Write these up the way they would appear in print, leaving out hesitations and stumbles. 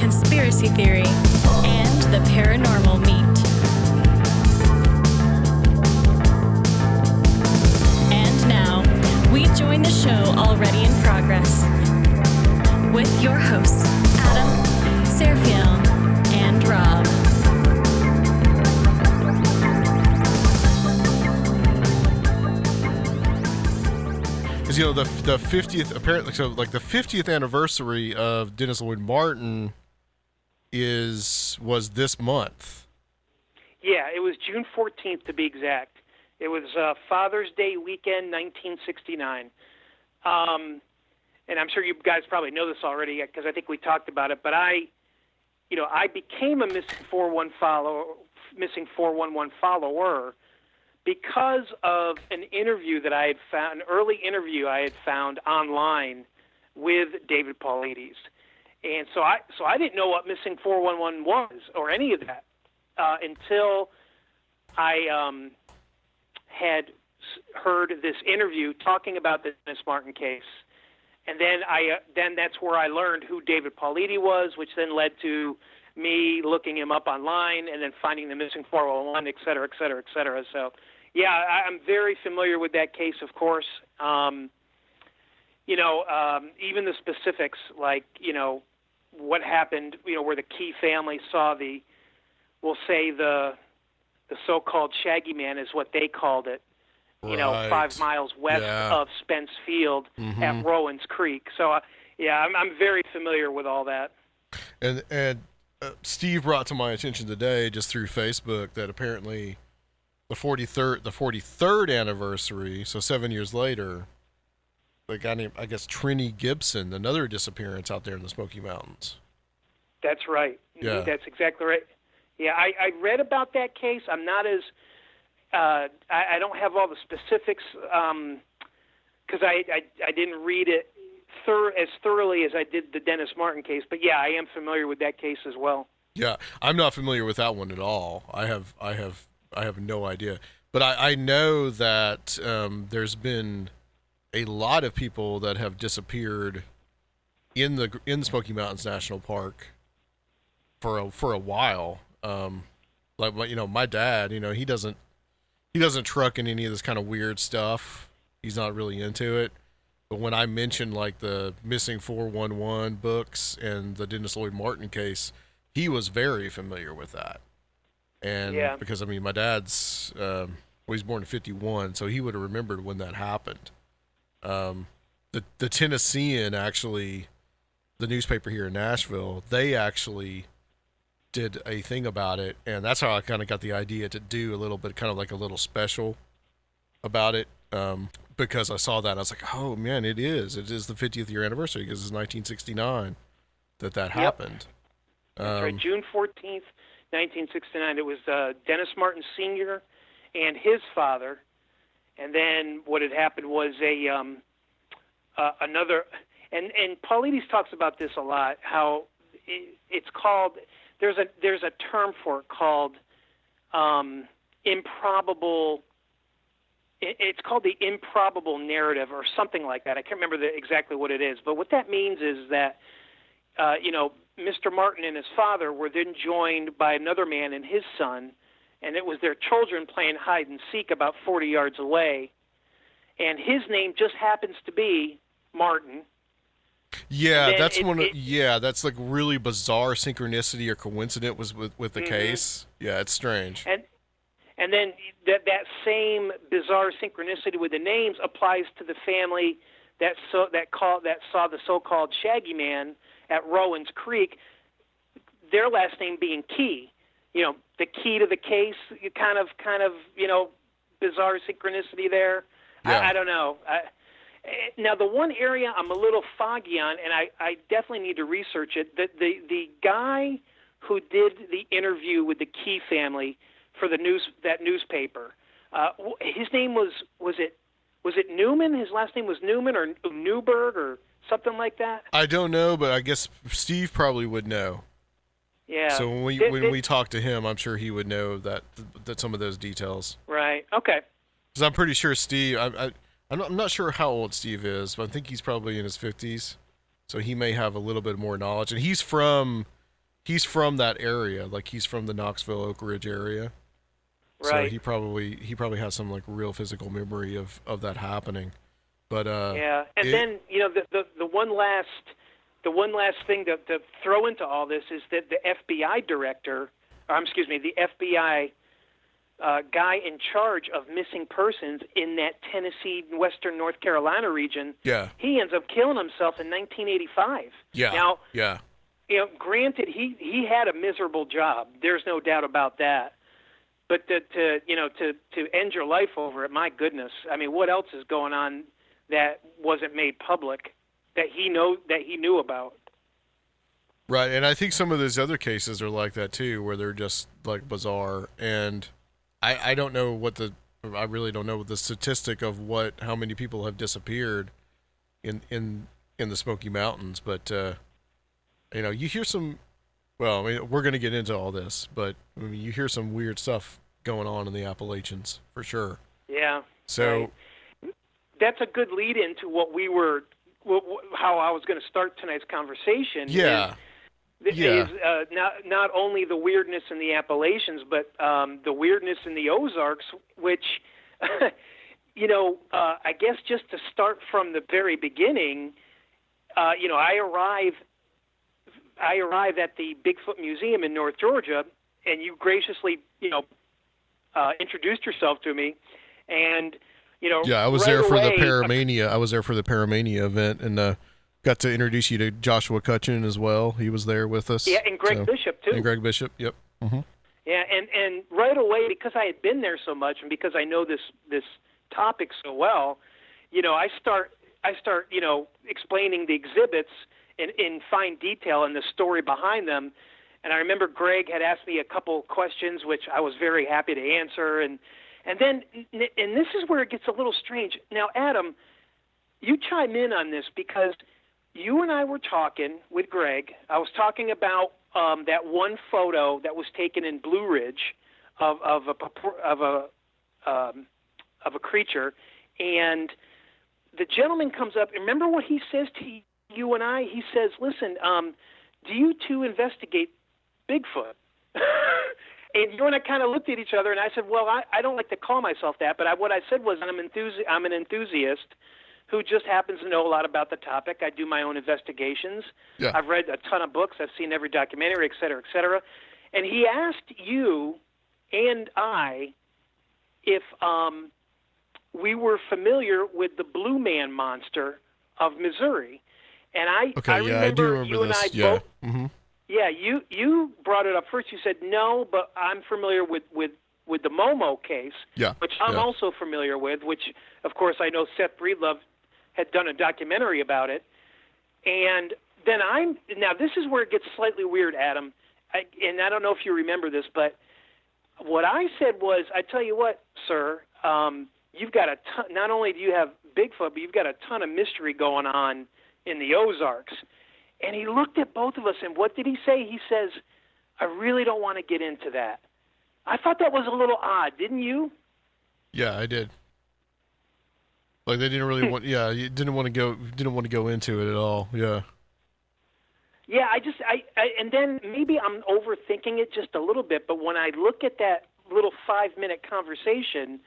conspiracy theory, and the paranormal meet. And now, we join the show already in progress with your hosts, Adam, Seraphiel, and Rob. Because, you know, the 50th, apparently, so like the 50th anniversary of Dennis Lloyd Martin was this month. Yeah, it was June 14th to be exact. It was Father's Day weekend, 1969. And I'm sure you guys probably know this already because I think we talked about it. But I became a missing 411 follower because of an interview that I had found, an early interview I had found online with David Paulides. And so I didn't know what missing 411 was or any of that until I had heard this interview talking about the Dennis Martin case. And then that's where I learned who David Paulides was, which then led to me looking him up online and then finding the missing 411, et cetera, et cetera, et cetera. So, yeah, I'm very familiar with that case, of course. Even the specifics, like, what happened, where the Key family saw the so-called Shaggy Man is what they called it, Right. 5 miles west of Spence Field at Rowan's Creek. So, I'm very familiar with all that. And Steve brought to my attention today, just through Facebook, that apparently the 43rd anniversary, so 7 years later, the guy named, I guess, Trini Gibson, another disappearance out there in the Smoky Mountains. That's right. Yeah. That's exactly right. Yeah, I read about that case. I'm not as I don't have all the specifics because I didn't read it as thoroughly as I did the Dennis Martin case. But yeah, I am familiar with that case as well. Yeah, I'm not familiar with that one at all. I have no idea. But I know that there's been a lot of people that have disappeared in the Smoky Mountains National Park for a while. Like, my dad, he doesn't truck in any of this kind of weird stuff. He's not really into it. But when I mentioned like the missing 411 books and the Dennis Lloyd Martin case, he was very familiar with that. And because my dad's he was born in 51, so he would have remembered when that happened. The Tennessean, actually, the newspaper here in Nashville, they actually did a thing about it, and that's how I kind of got the idea to do a little bit, kind of like a little special about it, because I saw that. I was like, oh man, it is the 50th year anniversary, because it's 1969 that happened. That's right, June 14th, 1969. It was Dennis Martin Sr. and his father, and then what had happened was another, and Paulides talks about this a lot, how it's called, there's a term for it called improbable, it's called the improbable narrative or something like that. I can't remember exactly what it is, but what that means is that, Mr. Martin and his father were then joined by another man and his son, and it was their children playing hide and seek about 40 yards away, and his name just happens to be Martin. Yeah, that's that's like really bizarre synchronicity or coincidence with the case. Yeah, it's strange. And then that same bizarre synchronicity with the names applies to the family that saw the so-called Shaggy Man at Rowan's Creek. Their last name being Key. The key to the case, kind of bizarre synchronicity there. Yeah. I don't know. Now, the one area I'm a little foggy on, and I definitely need to research it, the guy who did the interview with the Key family for that newspaper, his name was it Newman? His last name was Newman or Newberg or something like that? I don't know, but I guess Steve probably would know. Yeah. So when we talk to him, I'm sure he would know that some of those details. Right. Okay. Because I'm pretty sure Steve. I'm not sure how old Steve is, but I think he's probably in his 50s, so he may have a little bit more knowledge. And he's from he's from that area. Like he's from the Knoxville Oak Ridge area. Right. So he probably has some like real physical memory of that happening. But yeah, and then the one last thing to throw into all this is that the FBI director, the FBI guy in charge of missing persons in that Tennessee, Western North Carolina region, he ends up killing himself in 1985. Yeah. Now, yeah. Granted, he had a miserable job. There's no doubt about that. But to end your life over it, my goodness. I mean, what else is going on that wasn't made public that he knew about? Right, and I think some of those other cases are like that too, where they're just like bizarre. And I don't know I really don't know the statistic of how many people have disappeared in the Smoky Mountains, but you hear some. Well, I mean, we're going to get into all this, but I mean, you hear some weird stuff going on in the Appalachians for sure. Yeah. So right. That's a good lead into how I was going to start tonight's conversation. Yeah. Is not only the weirdness in the Appalachians, but the weirdness in the Ozarks, which, I guess just to start from the very beginning, I arrive at the Bigfoot Museum in North Georgia, and you graciously, introduced yourself to me, and I was there for the Paramania. I was there for the Paramania event, and got to introduce you to Joshua Cutchin as well. He was there with us. Yeah, and Greg Bishop too. And Greg Bishop, yep. Mm-hmm. Yeah, and right away, because I had been there so much, and because I know this topic so well, I start explaining the exhibits in fine detail and the story behind them. And I remember Greg had asked me a couple questions, which I was very happy to answer. And then this is where it gets a little strange. Now, Adam, you chime in on this because you and I were talking with Greg. I was talking about that one photo that was taken in Blue Ridge of a creature, and the gentleman comes up. And remember what he says to you and I? He says, "Listen, do you two investigate Bigfoot?" And you and I kind of looked at each other, and I said, "Well, I don't like to call myself that, but what I said was I'm an enthusiast who just happens to know a lot about the topic. I do my own investigations. Yeah. I've read a ton of books. I've seen every documentary, et cetera, et cetera." And he asked you and I if we were familiar with the Blue Man monster of Missouri. And I remember, I do remember you this. and I Yeah. both. Mm-hmm. Yeah, you brought it up first. You said no, but I'm familiar with the Momo case, which I'm also familiar with, which, of course, I know Seth Breedlove had done a documentary about it. And then now this is where it gets slightly weird, Adam, and I don't know if you remember this, but what I said was, I tell you what, sir, you've got a ton, not only do you have Bigfoot, but you've got a ton of mystery going on in the Ozarks. And he looked at both of us, and what did he say? He says, "I really don't want to get into that." I thought that was a little odd, didn't you? Yeah, I did. Like they didn't really want. Yeah, you didn't want to go into it at all. Yeah. Yeah, and then maybe I'm overthinking it just a little bit, but when I look at that little 5-minute conversation,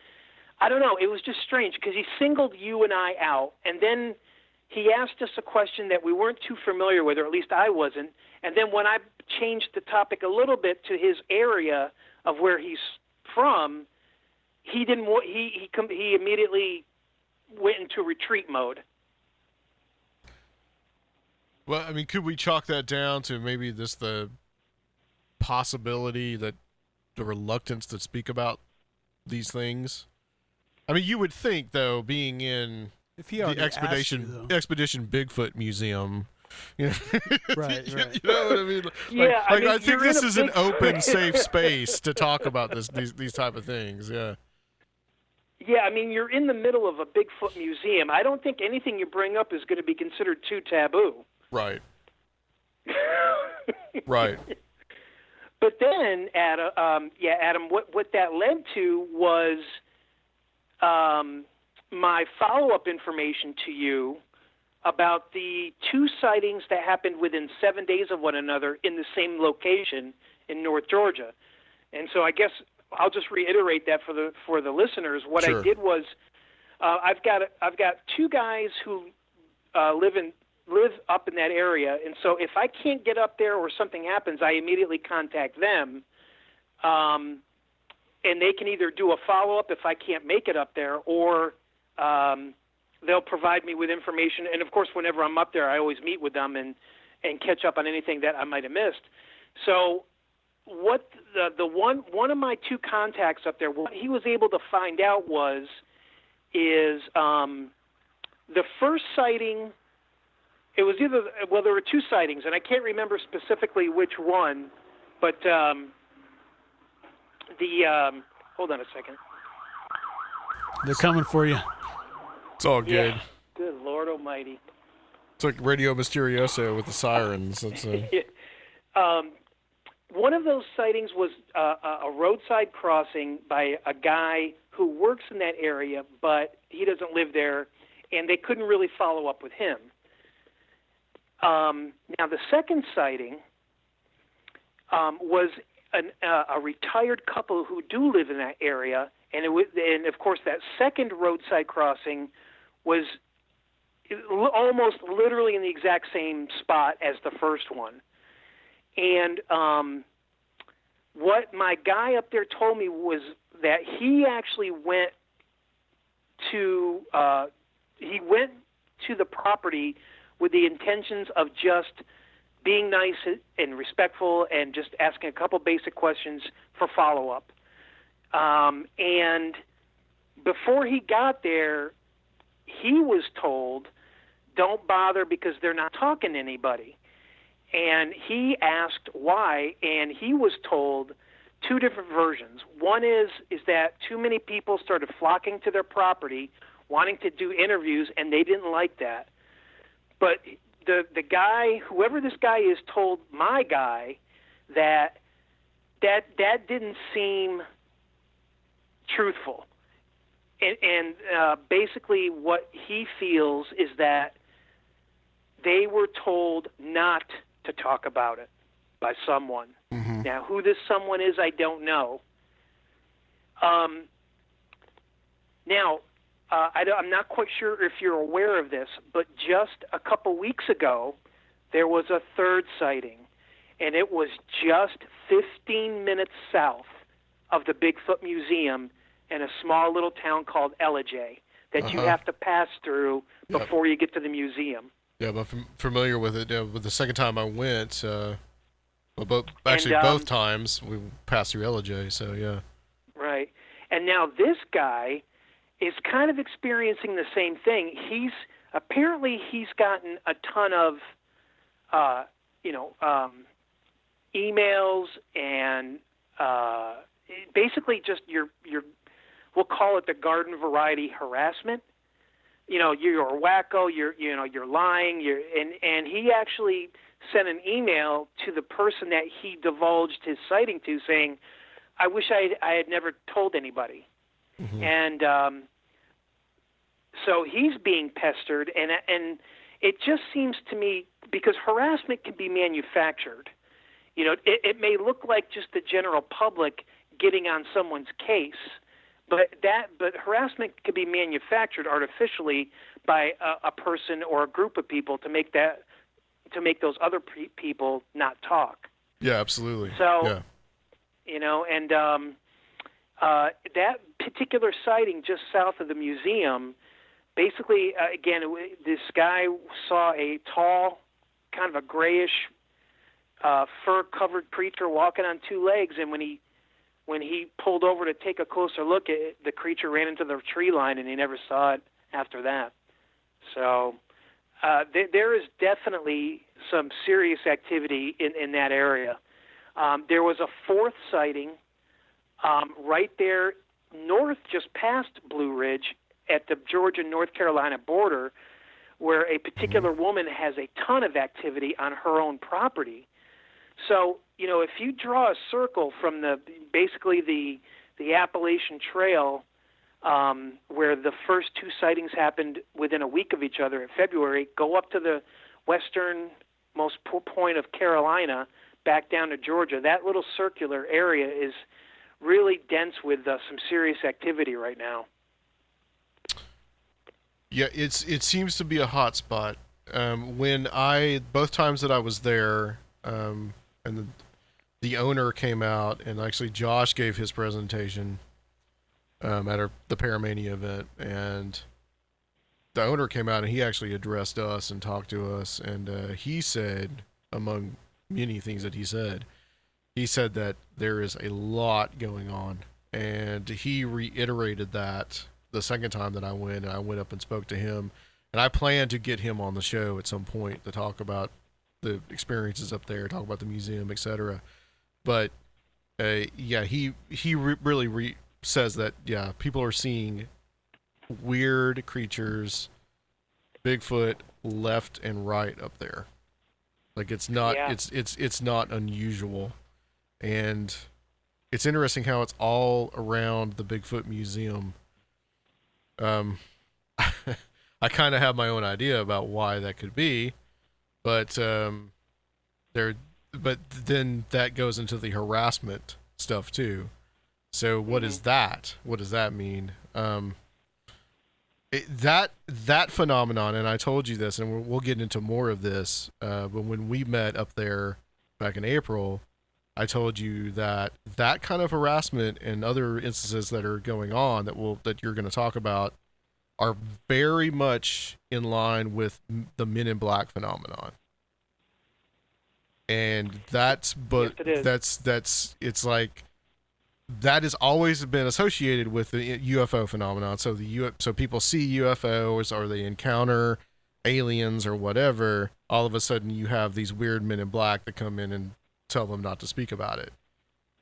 I don't know. It was just strange because he singled you and I out, and then he asked us a question that we weren't too familiar with, or at least I wasn't. And then when I changed the topic a little bit to his area of where he's from, he immediately went into retreat mode. Well, I mean, could we chalk that down to maybe the possibility that the reluctance to speak about these things? I mean, you would think, though, being in the Expedition Bigfoot Museum, right. You know what I mean? I think this is an open, safe space to talk about these type of things. Yeah. Yeah, I mean, you're in the middle of a Bigfoot museum. I don't think anything you bring up is going to be considered too taboo. Right. Right. But then, Adam, what that led to was my follow-up information to you about the 2 sightings that happened within 7 days of one another in the same location in North Georgia. And so I guess I'll just reiterate that for the listeners. What Sure. I did was I've got 2 guys who live up in that area, and so if I can't get up there or something happens, I immediately contact them, and they can either do a follow-up if I can't make it up there, or they'll provide me with information. And of course, whenever I'm up there, I always meet with them and catch up on anything that I might have missed. So what the one of my 2 contacts up there, what he was able to find out is the first sighting. It was there were 2 sightings, and I can't remember specifically which one, but hold on a second. They're coming for you. It's all good. Yeah. Good Lord Almighty. It's like Radio Mysterioso with the sirens. That's one of those sightings was a roadside crossing by a guy who works in that area, but he doesn't live there, and they couldn't really follow up with him. Now, the second sighting was a retired couple who do live in that area, and of course, that second roadside crossing was almost literally in the exact same spot as the first one. And what my guy up there told me was that he actually went to the property with the intentions of just being nice and respectful and just asking a couple basic questions for follow-up. And before he got there, he was told, don't bother because they're not talking to anybody. And he asked why, and he was told 2 different versions. One is that too many people started flocking to their property, wanting to do interviews, and they didn't like that. But the guy, whoever this guy is, told my guy that didn't seem truthful. And basically what he feels is that they were told not to talk about it by someone. Mm-hmm. Now, who this someone is, I don't know. I'm not quite sure if you're aware of this, but just a couple weeks ago, there was a 3rd sighting, and it was just 15 minutes south of the Bigfoot Museum in a small little town called Appalachia that you have to pass through before you get to the museum. Yeah, but I'm familiar with it. With the second time I went, both times we passed through Appalachia, so yeah. Right. And now this guy is kind of experiencing the same thing. He's gotten a ton of, emails and basically just your we'll call it the garden variety harassment. You know, you're a wacko. You're lying. And he actually sent an email to the person that he divulged his sighting to, saying, "I wish I had never told anybody." Mm-hmm. And so he's being pestered, and it just seems to me, because harassment can be manufactured. You know, it may look like just the general public getting on someone's case, but harassment can be manufactured artificially by a person or a group of people to make those other people not talk. Yeah, absolutely. So, yeah. You know, and that particular sighting just south of the museum, basically, again, this guy saw a tall, kind of a grayish, fur-covered creature walking on 2 legs, and when he pulled over to take a closer look at it, the creature ran into the tree line, and he never saw it after that. So there is definitely some serious activity in that area. There was a 4th sighting right there north, just past Blue Ridge, at the Georgia-North Carolina border, where a particular woman has a ton of activity on her own property. So, you know, if you draw a circle from basically the Appalachian Trail where the first two sightings happened within a week of each other in February. Go up to the westernmost point of Carolina, back down to Georgia. That little circular area is really dense with some serious activity right now. Yeah, it seems to be a hot spot. Both times that I was there, and the owner came out, and actually Josh gave his presentation at the Paramania event, and the owner came out and he actually addressed us and talked to us, and he said, among many things that he said that there is a lot going on, and he reiterated that the second time that I went, and I went up and spoke to him, and I plan to get him on the show at some point to talk about the experiences up there, talk about the museum, etc. But he really says that people are seeing weird creatures, Bigfoot, left and right up there. Like it's not it's not unusual, and it's interesting how it's all around the Bigfoot Museum. I kind of have my own idea about why that could be, but then that goes into the harassment stuff too. So what is that? What does that mean? That phenomenon, and I told you this, and we'll get into more of this, but when we met up there back in April, I told you that kind of harassment and other instances that are going on that you're going to talk about are very much in line with the Men in Black phenomenon. And it's like that has always been associated with the UFO phenomenon. So so people see UFOs, or they encounter aliens or whatever. All of a sudden, you have these weird Men in Black that come in and tell them not to speak about it.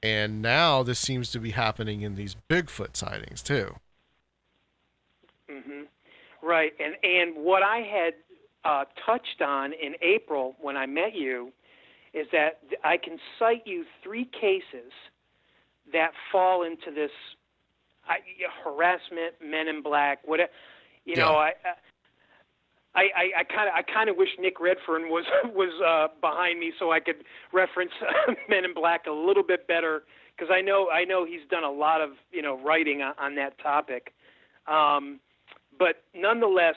And now this seems to be happening in these Bigfoot sightings too. Mm-hmm. Right, and what I had touched on in April when I met you is that I can cite you 3 cases that fall into this harassment, Men in Black, whatever. I kind of wish Nick Redfern was behind me so I could reference Men in Black a little bit better, because I know he's done a lot of writing on that topic. But nonetheless,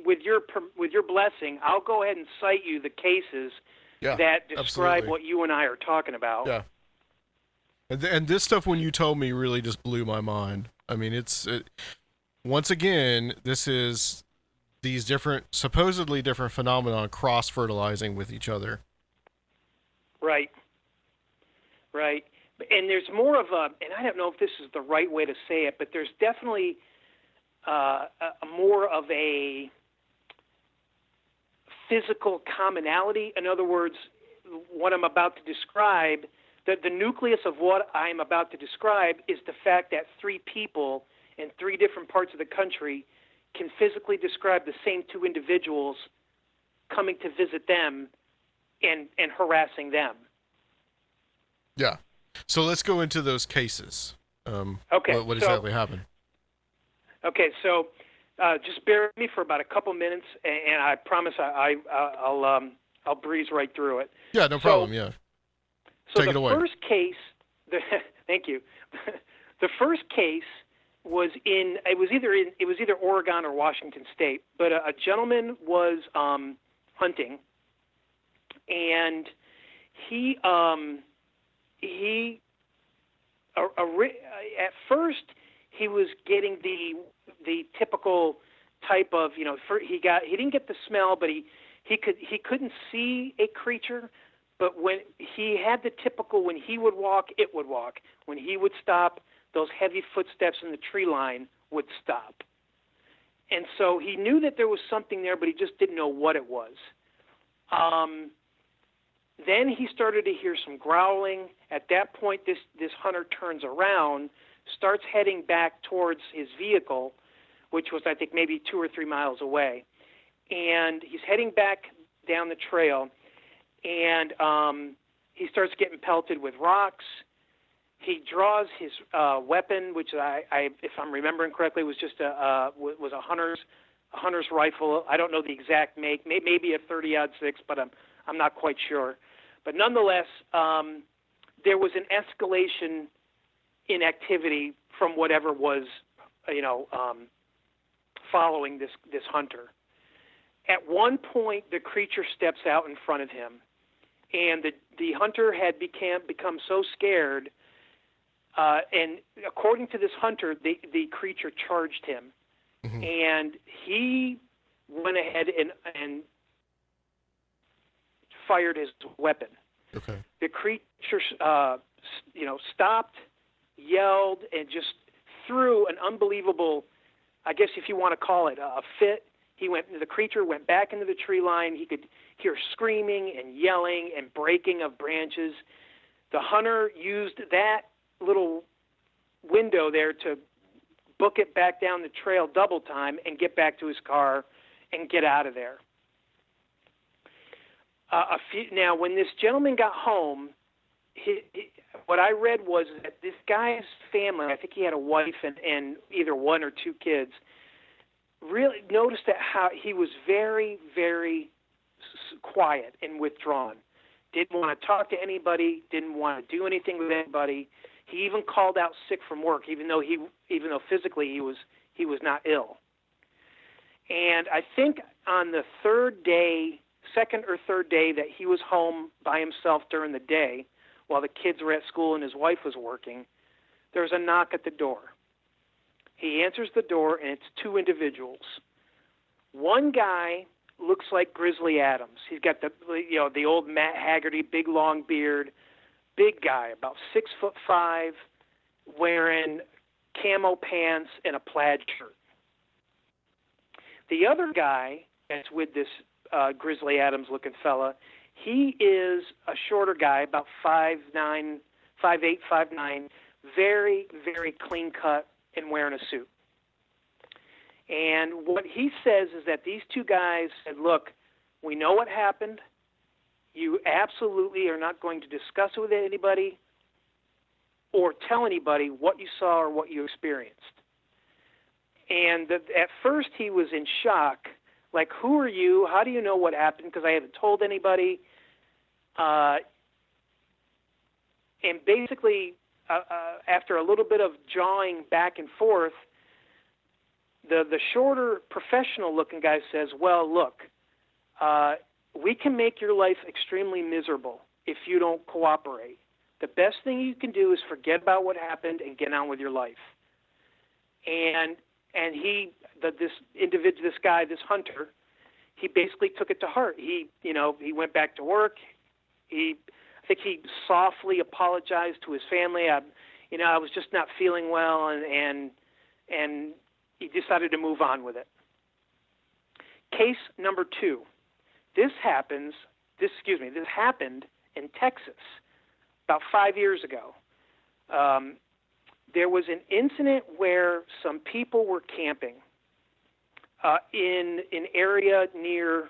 with your blessing, I'll go ahead and cite you the cases that describe absolutely what you and I are talking about. Yeah. And this stuff, when you told me, really just blew my mind. I mean, once again, this is these supposedly different phenomena cross-fertilizing with each other. Right. And there's more of and I don't know if this is the right way to say it, but there's definitely more of a physical commonality. In other words, what I'm about to describe, the nucleus of what I'm about to describe is the fact that 3 people in 3 different parts of the country can physically describe the same 2 individuals coming to visit them and harassing them. Yeah. So let's go into those cases. Okay. What exactly happened? Okay, so just bear with me for about a couple minutes, and I promise I'll breeze right through it. Yeah, no problem. Yeah. So Take it away. The first case, thank you. The first case was it was either Oregon or Washington State, but a gentleman was hunting, and he at first he was getting the typical type of he didn't get the smell, but he couldn't see a creature. But when he had the typical, when he would walk, it would walk. When he would stop, those heavy footsteps in the tree line would stop. And so he knew that there was something there, but he just didn't know what it was. Then he started to hear some growling. At that point, this hunter turns around, starts heading back towards his vehicle, which was, I think, maybe 2 or 3 miles away. And he's heading back down the trail, and he starts getting pelted with rocks. He draws his weapon, which I, if I'm remembering correctly, was just a hunter's rifle. I don't know the exact make, maybe a 30-06, but I'm not quite sure. But nonetheless, there was an escalation in activity from whatever was, following this hunter. At one point, the creature steps out in front of him, and the hunter had become so scared. And according to this hunter, the creature charged him, and he went ahead and fired his weapon. Okay. The creature, stopped, yelled, and just threw an unbelievable, I guess if you want to call it a fit. The creature went back into the tree line. He could hear screaming and yelling and breaking of branches. The hunter used that little window there to book it back down the trail double time and get back to his car and get out of there. Now, when this gentleman got home, what I read was that this guy's family, I think he had a wife and either one or two kids, really noticed that how he was very, very quiet and withdrawn. Didn't want to talk to anybody, didn't want to do anything with anybody. He even called out sick from work, even though physically he was not ill. And I think on the second or third day that he was home by himself during the day, while the kids were at school and his wife was working, there was a knock at the door. He answers the door, and it's two individuals. One guy looks like Grizzly Adams. He's got the old Matt Haggerty, big long beard, big guy, about 6'5", wearing camo pants and a plaid shirt. The other guy that's with this Grizzly Adams looking fella, he is a shorter guy, about 5'8", 5'9", very, very clean cut and wearing a suit. And what he says is that these two guys said, look, we know what happened. You absolutely are not going to discuss it with anybody or tell anybody what you saw or what you experienced. And at first he was in shock, like, who are you? How do you know what happened? Because I haven't told anybody. And basically, after a little bit of jawing back and forth, the shorter, professional-looking guy says, well, look, we can make your life extremely miserable if you don't cooperate. The best thing you can do is forget about what happened and get on with your life. And this guy, this hunter, he basically took it to heart. He went back to work. I think he softly apologized to his family. I was just not feeling well, and he decided to move on with it. Case number 2. This happened in Texas about 5 years ago. There was an incident where some people were camping in an area near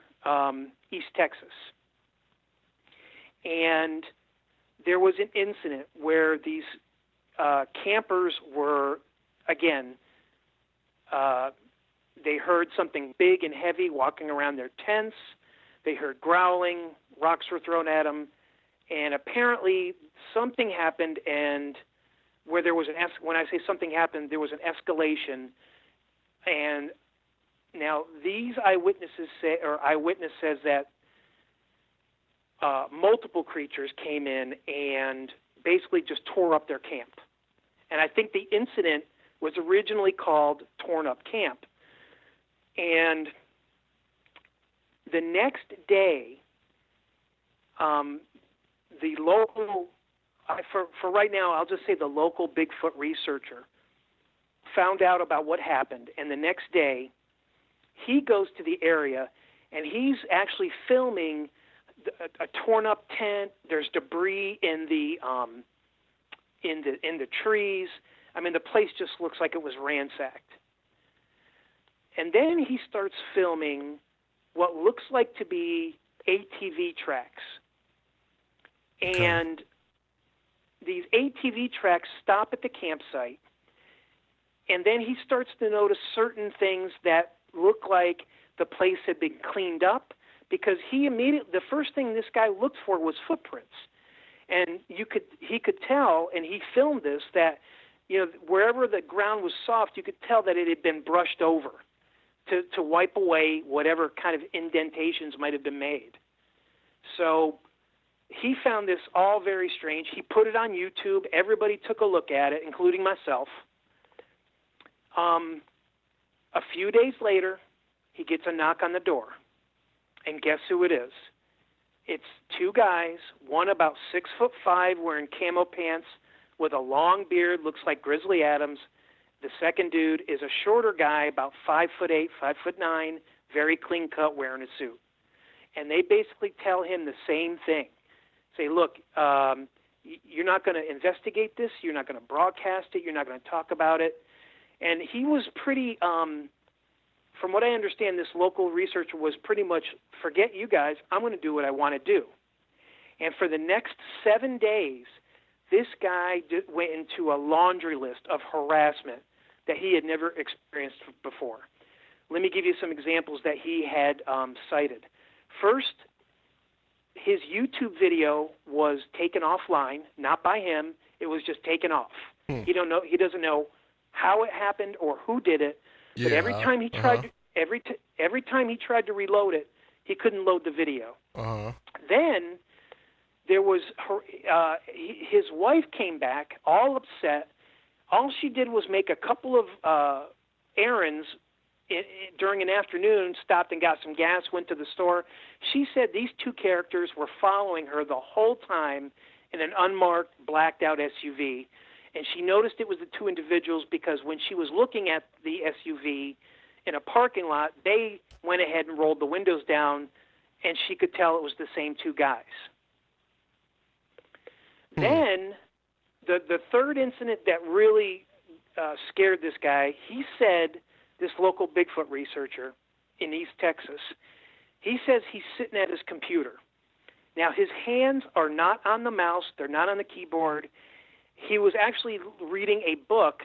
East Texas. And there was an incident where these campers were, again, they heard something big and heavy walking around their tents. They heard growling, rocks were thrown at them, and apparently something happened, and where there was when I say something happened, there was an escalation. And now these eyewitness says that multiple creatures came in and basically just tore up their camp. And I think the incident was originally called Torn Up Camp. And the next day, the local, for right now, I'll just say the local Bigfoot researcher found out about what happened. And the next day, he goes to the area, and he's actually filming a torn up tent. There's debris in the trees. I mean, the place just looks like it was ransacked. And then he starts filming what looks like to be ATV tracks. And ATV tracks stop at the campsite, and then he starts to notice certain things that look like the place had been cleaned up, because the first thing this guy looked for was footprints. And he could tell, and he filmed this, that, wherever the ground was soft, you could tell that it had been brushed over to wipe away whatever kind of indentations might have been made. So he found this all very strange. He put it on YouTube. Everybody took a look at it, including myself. A few days later, he gets a knock on the door. And guess who it is? It's two guys, one about 6'5", wearing camo pants with a long beard, looks like Grizzly Adams. The second dude is a shorter guy, about 5'8", 5'9", very clean cut, wearing a suit. And they basically tell him the same thing. Say, look, you're not going to investigate this. You're not going to broadcast it. You're not going to talk about it. And he was pretty, from what I understand, this local researcher was pretty much, forget you guys, I'm going to do what I want to do. And for the next 7 days, this guy went into a laundry list of harassment that he had never experienced before. Let me give you some examples that he had cited. First, his YouTube video was taken offline, not by him. It was just taken off. He doesn't know how it happened or who did it. But every time he tried, every time he tried to reload it, he couldn't load the video. Then there was his wife came back, all upset. All she did was make a couple of errands during an afternoon, stopped and got some gas, went to the store. She said these two characters were following her the whole time in an unmarked, blacked-out SUV. And she noticed it was the two individuals because when she was looking at the SUV in a parking lot, they went ahead and rolled the windows down, and she could tell it was the same two guys. Then the third incident that really scared this guy, he said, this local Bigfoot researcher in East Texas, he says he's sitting at his computer. Now, his hands are not on the mouse. They're not on the keyboard. He was actually reading a book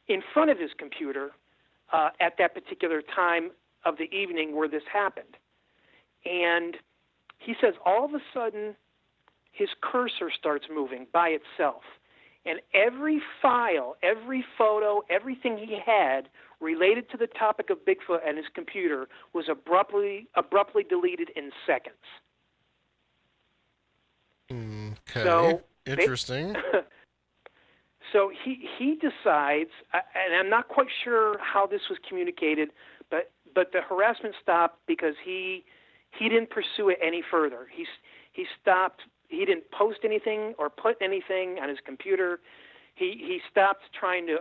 in front of his computer at that particular time of the evening where this happened. And he says all of a sudden his cursor starts moving by itself. And every file, every photo, everything he had related to the topic of Bigfoot and his computer was abruptly deleted in seconds. Okay. So, interesting. So he decides, and I'm not quite sure how this was communicated, but the harassment stopped because he didn't pursue it any further. He stopped. He didn't post anything or put anything on his computer. He stopped trying to.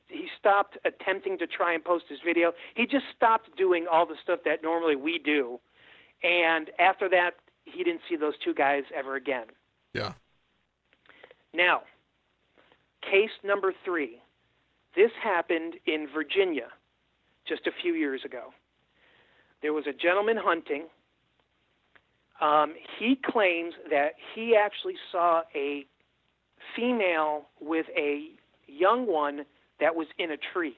He stopped attempting to try and post his video. He just stopped doing all the stuff that normally we do, and after that, he didn't see those two guys ever again. Yeah. Now, case number 3. This happened in Virginia just a few years ago. There was a gentleman hunting. He claims that he actually saw a female with a young one that was in a tree.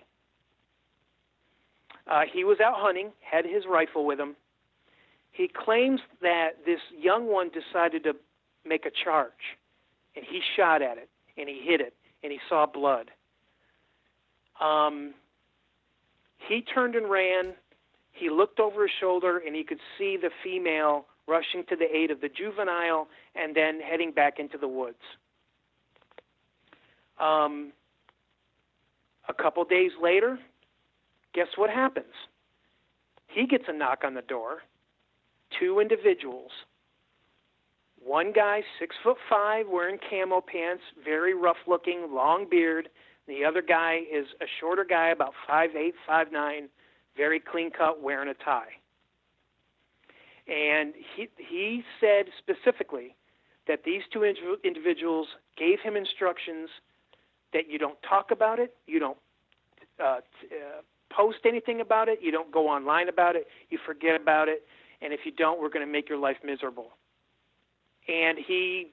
He was out hunting, had his rifle with him. He claims that this young one decided to make a charge, and he shot at it, and he hit it, and he saw blood. He turned and ran. He looked over his shoulder, and he could see the female rushing to the aid of the juvenile and then heading back into the woods. A couple days later, guess what happens? He gets a knock on the door. 2 individuals. One guy, 6'5", wearing camo pants, very rough-looking, long beard. The other guy is a shorter guy, about 5'8", 5'9", very clean-cut, wearing a tie. And he said specifically that these 2 individuals gave him instructions that you don't talk about it, you don't post anything about it, you don't go online about it, you forget about it, and if you don't, we're going to make your life miserable. And he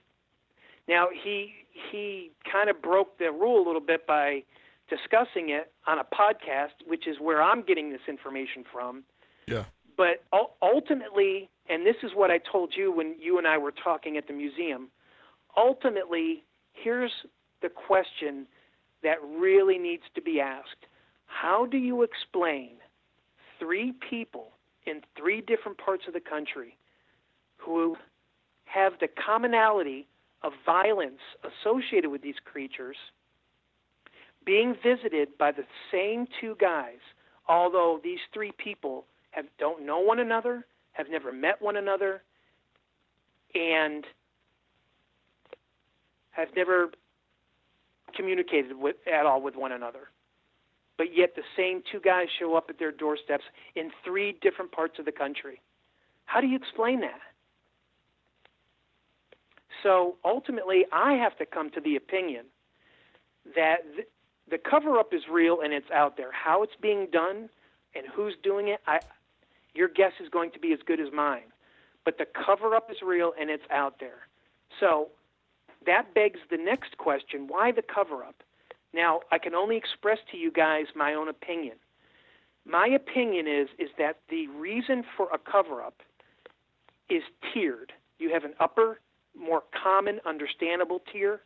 Now, he kind of broke the rule a little bit by discussing it on a podcast, which is where I'm getting this information from. Yeah. But ultimately, and this is what I told you when you and I were talking at the museum, ultimately, here's the question that really needs to be asked. How do you explain 3 people in 3 different parts of the country who have the commonality of violence associated with these creatures being visited by the same 2 guys, although these 3 people don't know one another, have never met one another, and have never communicated at all with one another. But yet the same 2 guys show up at their doorsteps in 3 different parts of the country. How do you explain that? So ultimately, I have to come to the opinion that the cover-up is real and it's out there. How it's being done and who's doing it, your guess is going to be as good as mine. But the cover-up is real and it's out there. So that begs the next question, why the cover-up? Now, I can only express to you guys my own opinion. My opinion is that the reason for a cover-up is tiered. You have an upper, more common, understandable tier,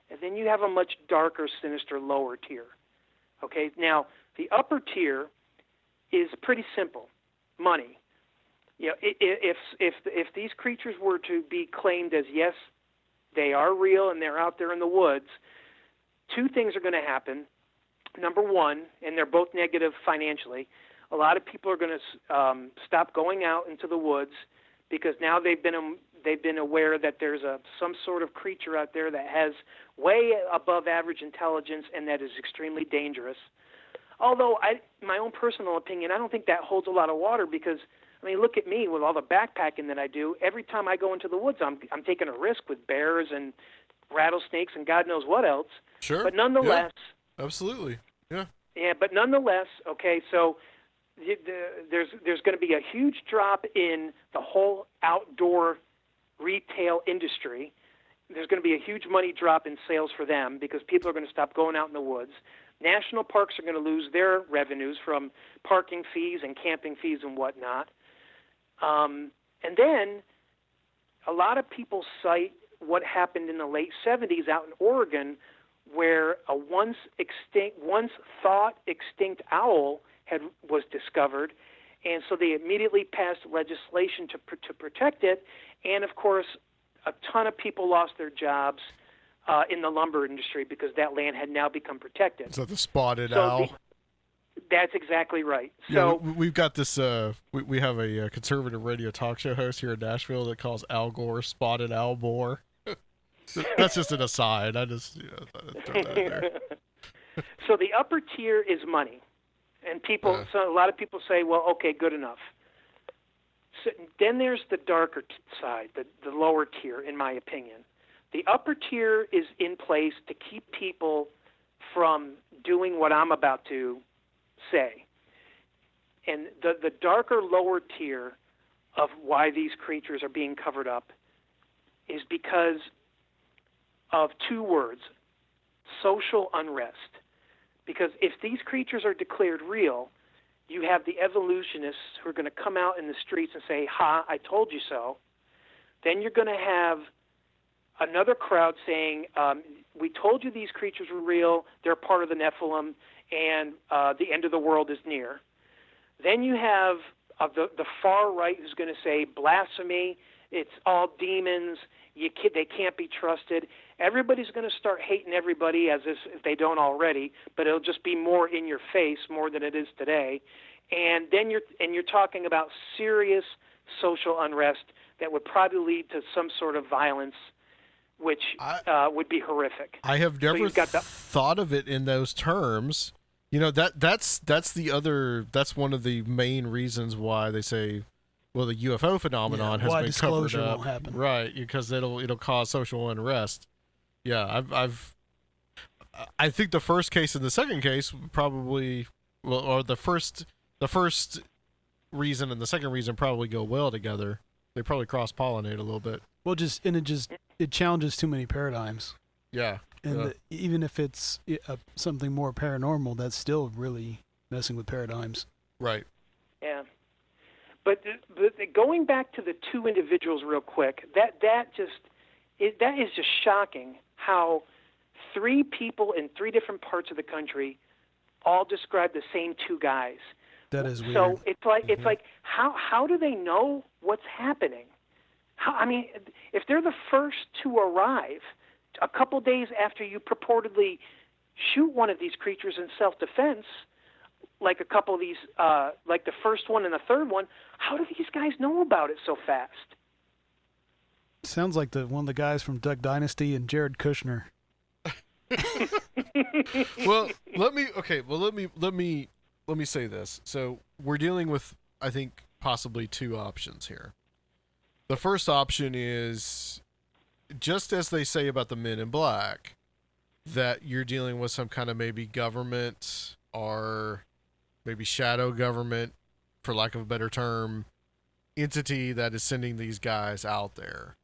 and then you have a much darker, sinister lower tier. Okay? Now, the upper tier is pretty simple. Money. You know, if these creatures were to be claimed as, yes, they are real and they're out there in the woods, 2 things are going to happen. Number one, and they're both negative financially, a lot of people are going to stop going out into the woods because now they've been aware that there's some sort of creature out there that has way above average intelligence and that is extremely dangerous. Although, my own personal opinion, I don't think that holds a lot of water because, I mean, look at me with all the backpacking that I do. Every time I go into the woods, I'm taking a risk with bears and rattlesnakes and God knows what else. Sure. But nonetheless. Yeah, absolutely. Yeah. Yeah, but nonetheless, okay, so there's going to be a huge drop in the whole outdoor retail industry. There's going to be a huge money drop in sales for them because people are going to stop going out in the woods. National parks are going to lose their revenues from parking fees and camping fees and whatnot. And then a lot of people cite what happened in the late 70s out in Oregon where a once thought extinct owl was discovered, and so they immediately passed legislation to protect it, and of course a ton of people lost their jobs in the lumber industry because that land had now become protected. So the spotted owl. That's exactly right. Yeah, So we've got this. We have a conservative radio talk show host here in Nashville that calls Al Gore Spotted Owl Boar. That's just an aside. I just throw that in there. So the upper tier is money, and people. So a lot of people say, "Well, okay, good enough." So then there's the darker side, the lower tier, in my opinion. The upper tier is in place to keep people from doing what I'm about to say. And the darker lower tier of why these creatures are being covered up is because of 2 words, social unrest. Because if these creatures are declared real, you have the evolutionists who are going to come out in the streets and say, ha, I told you so. Then you're going to have another crowd saying, we told you these creatures were real, they're part of the Nephilim, and the end of the world is near. Then you have the far right who's going to say, blasphemy, it's all demons, they can't be trusted. Everybody's going to start hating everybody as if they don't already, but it'll just be more in your face, more than it is today. And then you're talking about serious social unrest that would probably lead to some sort of violence, which would be horrific. I have never thought of it in those terms. You know, that's one of the main reasons why they say, well, the UFO phenomenon has been covered up, won't happen. Right? Because it'll cause social unrest. Yeah, I think the first case and the second case probably, well, or the first reason and the second reason probably go well together. They probably cross-pollinate a little bit. Well, it just it challenges too many paradigms. Yeah. And even if it's something more paranormal, that's still really messing with paradigms. Right. Yeah. But going back to the two individuals real quick, that is just shocking how three people in three different parts of the country all describe the same two guys. That is weird. So it's like how do they know what's happening? I mean, if they're the first to arrive a couple days after you purportedly shoot one of these creatures in self-defense, like a couple of these, like the first one and the third one, how do these guys know about it so fast? Sounds like one of the guys from Duck Dynasty and Jared Kushner. Well, let me say this. So we're dealing with, I think, possibly two options here. The first option is, just as they say about the Men in Black, that you're dealing with some kind of maybe government or maybe shadow government, for lack of a better term, entity that is sending these guys out there.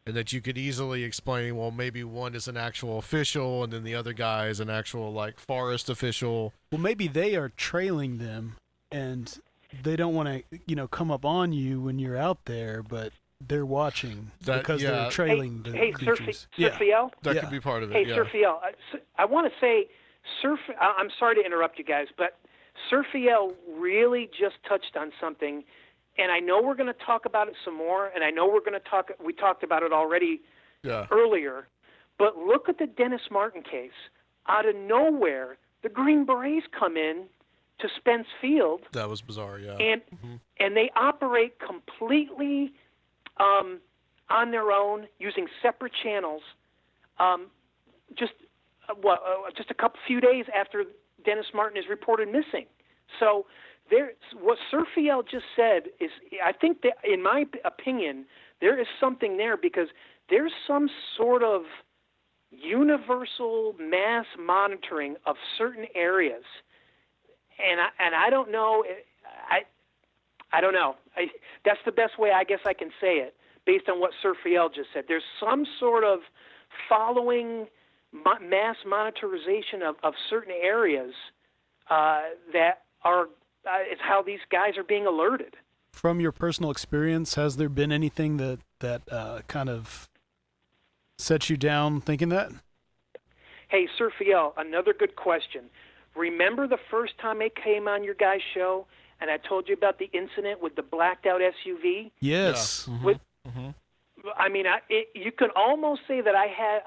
And that you could easily explain, well, maybe one is an actual official and then the other guy is an actual, like, forest official. Well, maybe they are trailing them and they don't want to, come up on you when you're out there, but they're watching because they're trailing the creatures. Surfiel? That could be part of it, Hey, Surfiel, I want to say, I'm sorry to interrupt you guys, but Surfiel really just touched on something. And I know we're going to talk about it some more, and I know we talked about it already earlier, but look at the Dennis Martin case. Out of nowhere, the Green Berets come in to Spence Field. That was bizarre, yeah. And they operate completely on their own, using separate channels, just a few days after Dennis Martin is reported missing. So what Surfiel just said is, I think that, in my opinion, there is something there, because there's some sort of universal mass monitoring of certain areas, and I don't know. I don't know. That's the best way I guess I can say it, based on what Surfiel just said. There's some sort of following mass monitorization of certain areas that are. It's how these guys are being alerted. From your personal experience, has there been anything that kind of sets you down thinking that? Hey, Surfiel, another good question. Remember the first time I came on your guys' show and I told you about the incident with the blacked out SUV? Yes. Yeah. I mean, you can almost say that I have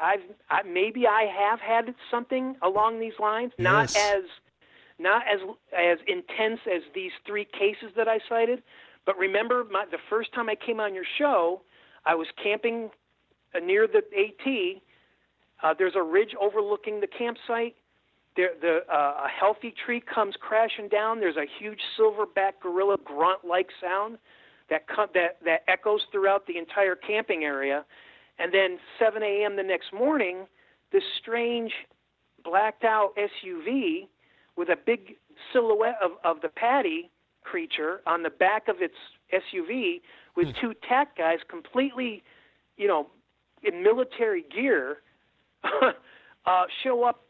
had something along these lines, not as intense as these three cases that I cited. But remember, the first time I came on your show, I was camping near the AT. There's a ridge overlooking the campsite. A healthy tree comes crashing down. There's a huge silverback gorilla grunt-like sound that echoes throughout the entire camping area. And then 7 a.m. the next morning, this strange blacked-out SUV with a big silhouette of the Patty creature on the back of its SUV with two TAC guys completely, in military gear, show up,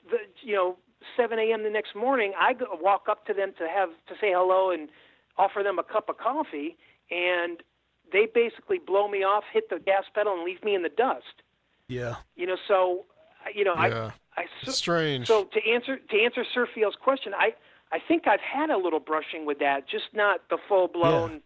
7 a.m. the next morning. I walk up to them to say hello and offer them a cup of coffee, and they basically blow me off, hit the gas pedal, and leave me in the dust. Yeah. It's strange. So to answer Surfiel's question, I think I've had a little brushing with that, just not the full-blown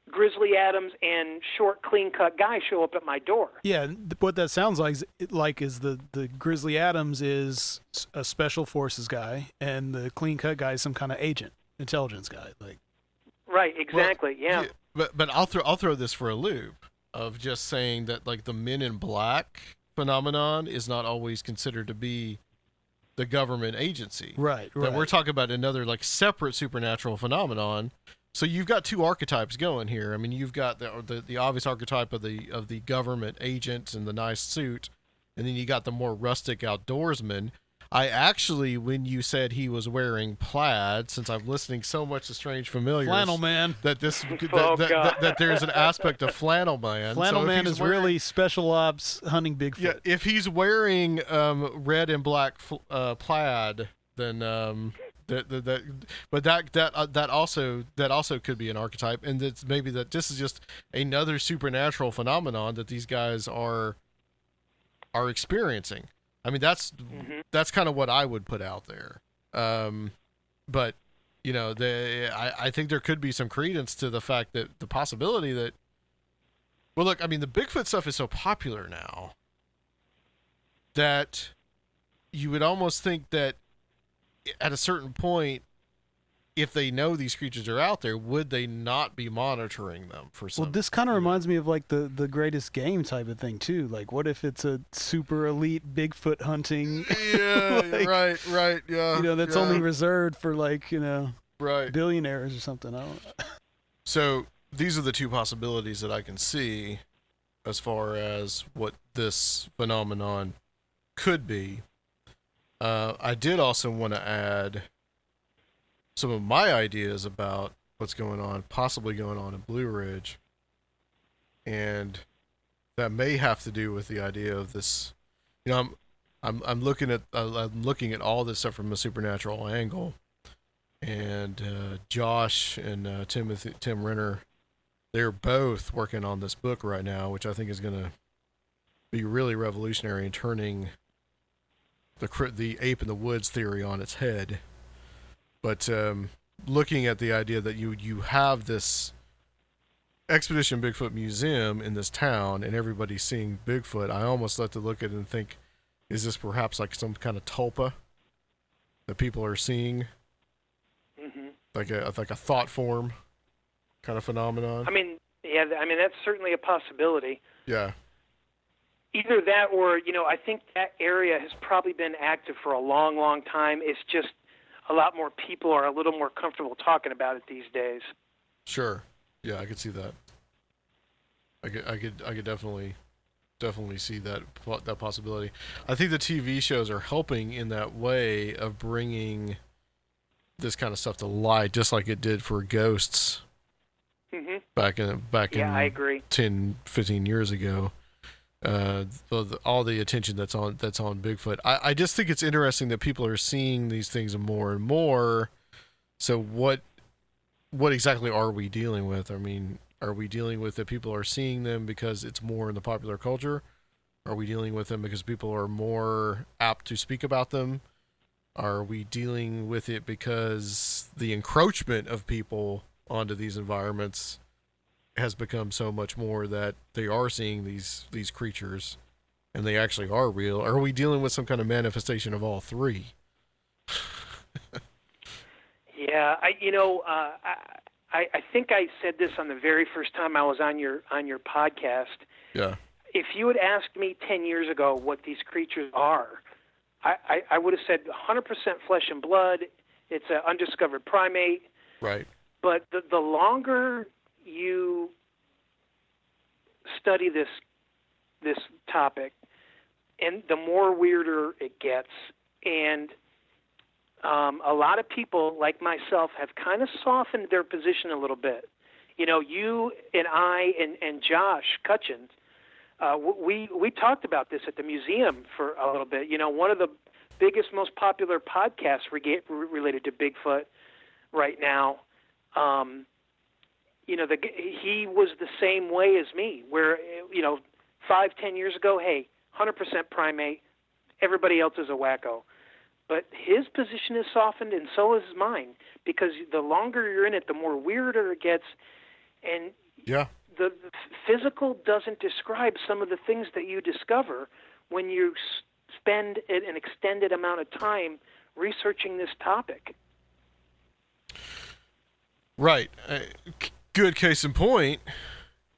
Grizzly Adams and short, clean-cut guy show up at my door. Yeah, what that sounds like is the Grizzly Adams is a special forces guy, and the clean-cut guy is some kind of agent, intelligence guy. Right, exactly, well, But I'll throw this for a loop of just saying that, like, the Men in Black phenomenon is not always considered to be the government agency. Right. That we're talking about another, like, separate supernatural phenomenon. So you've got two archetypes going here. I mean, you've got the obvious archetype of the government agent in the nice suit, and then you got the more rustic outdoorsman. I actually, when you said he was wearing plaid, since I'm listening so much to Strange Familiars, Flannel Man, that there's an aspect of Flannel Man. Flannel Man is really special ops hunting Bigfoot. Yeah, if he's wearing red and black plaid, then that also could be an archetype, and it's maybe that this is just another supernatural phenomenon that these guys are experiencing. I mean, that's kind of what I would put out there. But you know, I think there could be some credence to the fact that the possibility that, well, look, I mean, the Bigfoot stuff is so popular now that you would almost think that at a certain point, if they know these creatures are out there, would they not be monitoring them for some? Well, this kind of reminds me of like the greatest game type of thing too. Like, what if it's a super elite Bigfoot hunting? Yeah, like, right, yeah. You know, that's only reserved for like, you know, right, billionaires or something. I don't know. So these are the two possibilities that I can see as far as what this phenomenon could be. I did also want to add some of my ideas about what's possibly going on in Blue Ridge, and that may have to do with the idea of this. You know, I'm looking at all this stuff from a supernatural angle, and Josh and Tim Renner, they're both working on this book right now, which I think is going to be really revolutionary in turning the ape in the woods theory on its head. But looking at the idea that you have this Expedition Bigfoot Museum in this town and everybody's seeing Bigfoot, I almost like to look at it and think, is this perhaps like some kind of tulpa that people are seeing? Mm-hmm. Like a thought form kind of phenomenon? I mean, yeah, that's certainly a possibility. Yeah. Either that or, you know, I think that area has probably been active for a long, long time. It's just a lot more people are a little more comfortable talking about it these days. Sure. Yeah, I could see that. I could definitely see that possibility. I think the TV shows are helping in that way of bringing this kind of stuff to light, just like it did for Ghosts back in I agree. 10, 15 years ago. All the attention that's on Bigfoot. I just think it's interesting that people are seeing these things more and more. So what exactly are we dealing with? I mean, are we dealing with that people are seeing them because it's more in the popular culture? Are we dealing with them because people are more apt to speak about them? Are we dealing with it because the encroachment of people onto these environments has become so much more that they are seeing these creatures and they actually are real? Are we dealing with some kind of manifestation of all three? Yeah, I think I said this on the very first time I was on your podcast. Yeah. If you had asked me 10 years ago what these creatures are, I would have said 100% flesh and blood. It's an undiscovered primate. Right. But the longer you study this topic, and the more weirder it gets, and a lot of people like myself have kind of softened their position a little bit. You know, you and I and Josh Cutchins, we talked about this at the museum for a little bit. You know, one of the biggest, most popular podcasts related to Bigfoot right now. You know, he was the same way as me, where, you know, 5-10 years ago, hey, 100% primate, everybody else is a wacko. But his position is softened, and so is mine, because the longer you're in it, the more weirder it gets, and the physical doesn't describe some of the things that you discover when you spend an extended amount of time researching this topic. Right. Good case in point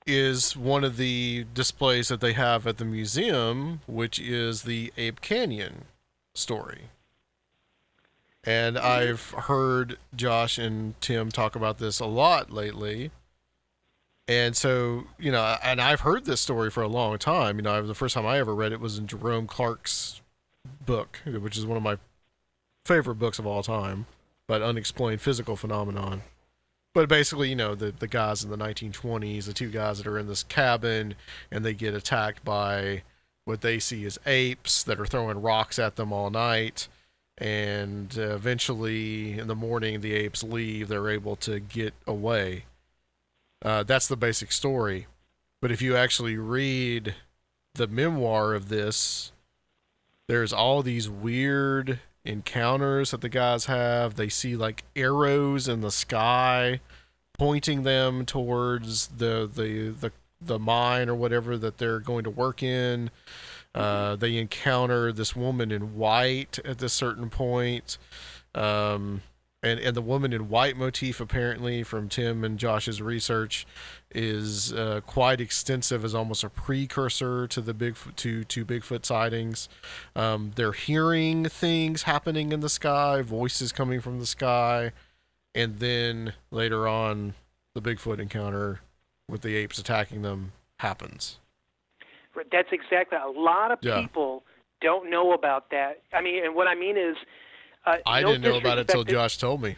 is one of the displays that they have at the museum, which is the Ape Canyon story. And I've heard Josh and Tim talk about this a lot lately. And so, you know, and I've heard this story for a long time. You know, the first time I ever read it was in Jerome Clark's book, which is one of my favorite books of all time, about unexplained physical phenomenon. But basically, the guys in the 1920s, the two guys that are in this cabin, and they get attacked by what they see as apes that are throwing rocks at them all night. And eventually, in the morning, the apes leave. They're able to get away. That's the basic story. But if you actually read the memoir of this, there's all these weird encounters that the guys have. They see like arrows in the sky pointing them towards the mine or whatever that they're going to work in. They encounter this woman in white at this certain point. And the woman in white motif, apparently, from Tim and Josh's research, is quite extensive, as almost a precursor to the Bigfoot sightings. They're hearing things happening in the sky, voices coming from the sky, and then later on, the Bigfoot encounter with the apes attacking them happens. That's exactly. A lot of people don't know about that. I mean, and what I mean is, I didn't know about it until Josh told me.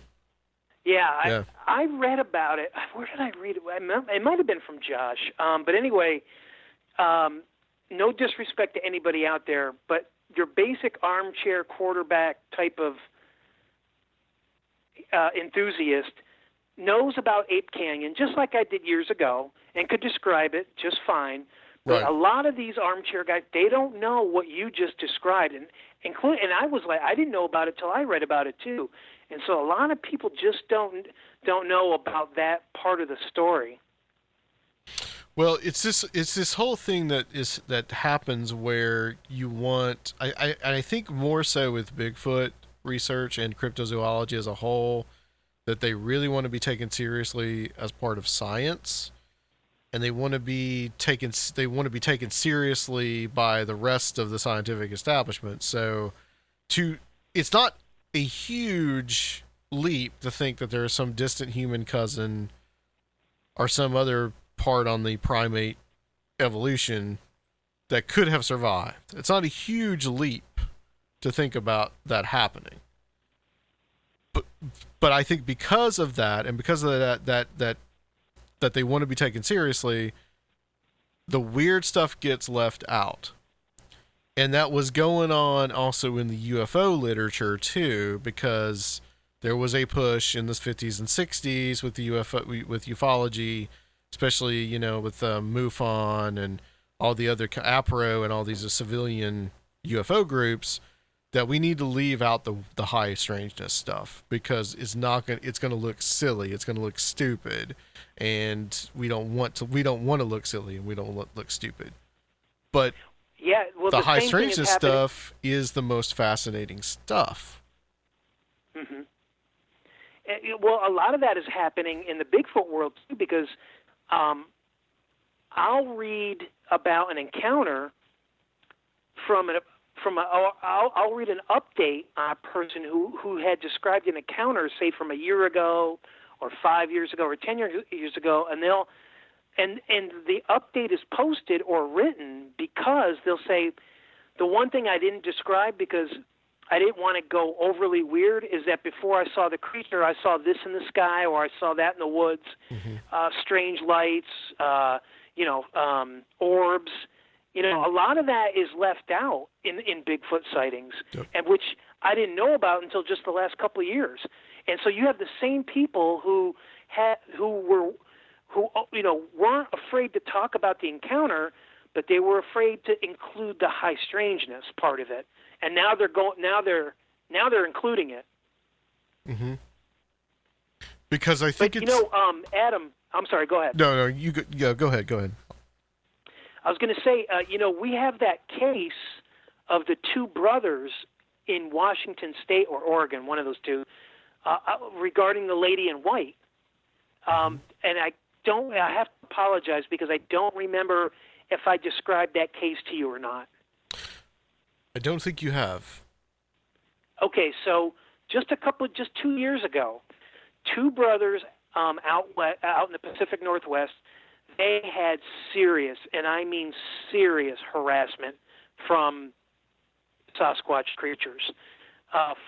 Yeah, I read about it. Where did I read it? It might have been from Josh. But anyway, no disrespect to anybody out there, but your basic armchair quarterback type of enthusiast knows about Ape Canyon, just like I did years ago, and could describe it just fine. But a lot of these armchair guys, they don't know what you just described, and I was like, I didn't know about it till I read about it too, and so a lot of people just don't know about that part of the story. Well, it's this whole thing that happens where you want, I think more so with Bigfoot research and cryptozoology as a whole, that they really want to be taken seriously as part of science. And they want to be taken seriously by the rest of the scientific establishment. So, it's not a huge leap to think that there is some distant human cousin or some other part on the primate evolution that could have survived. It's not a huge leap to think about that happening. But I think because of that, and because of that they want to be taken seriously, the weird stuff gets left out. And that was going on also in the UFO literature too, because there was a push in the 50s and 60s with the with ufology, especially, with MUFON and all the other APRO and all these civilian UFO groups, that we need to leave out the high strangeness stuff, because it's going to look silly, it's going to look stupid, and we don't want to look silly, and we don't look stupid. But the high strangeness stuff is the most fascinating stuff. Mm-hmm. Well, a lot of that is happening in the Bigfoot world too, because I'll read about an encounter I'll read an update on a person who had described an encounter, say from a year ago, or 5 years ago, or 10 years ago, and the update is posted or written because they'll say, the one thing I didn't describe because I didn't want to go overly weird is that before I saw the creature, I saw this in the sky, or I saw that in the woods, strange lights, orbs. A lot of that is left out in Bigfoot sightings, and which I didn't know about until just the last couple of years. And so you have the same people who weren't afraid to talk about the encounter, but they were afraid to include the high strangeness part of it. And now they're including it. Mm-hmm. Because I think Adam, I'm sorry. Go ahead. No, go ahead. I was going to say, we have that case of the two brothers in Washington State or Oregon, one of those two, regarding the lady in white. And I have to apologize because I don't remember if I described that case to you or not. I don't think you have. Okay, so just 2 years ago, two brothers out in the Pacific Northwest, they had serious, and I mean serious, harassment from Sasquatch creatures.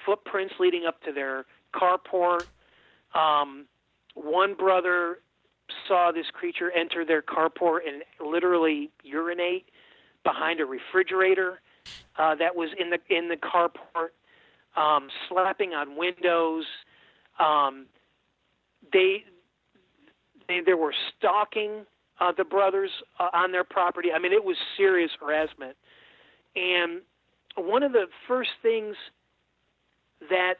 Footprints leading up to their carport. One brother saw this creature enter their carport and literally urinate behind a refrigerator that was in the carport, slapping on windows. They were stalking the brothers on their property. I mean, it was serious harassment. And one of the first things that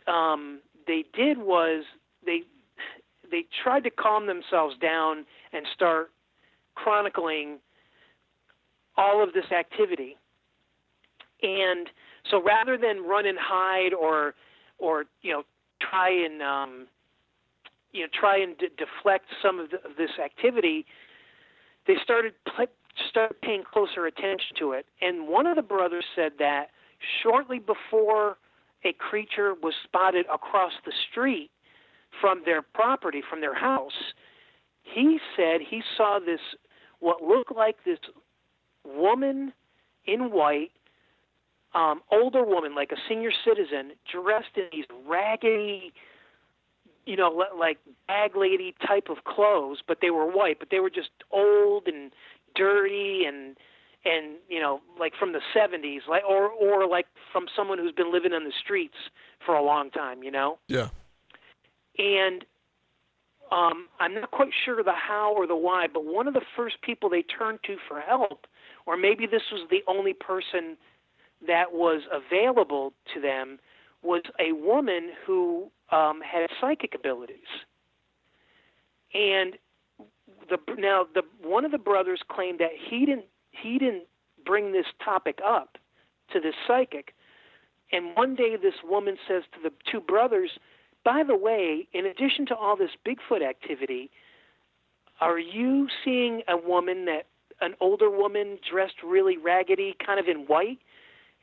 they did was they tried to calm themselves down and start chronicling all of this activity. And so rather than run and hide or try and deflect some of this activity, they started paying closer attention to it. And one of the brothers said that shortly before a creature was spotted across the street from their property, from their house, he said he saw this, what looked like this woman in white, older woman, like a senior citizen, dressed in these raggedy, like bag lady type of clothes, but they were white, but they were just old and dirty and like from the 70s, like or like from someone who's been living on the streets for a long time, Yeah. And I'm not quite sure the how or the why, but one of the first people they turned to for help, or maybe this was the only person that was available to them, was a woman who had psychic abilities. And one of the brothers claimed that he didn't bring this topic up to this psychic. And one day this woman says to the two brothers, by the way, in addition to all this Bigfoot activity, are you seeing an older woman dressed really raggedy, kind of in white?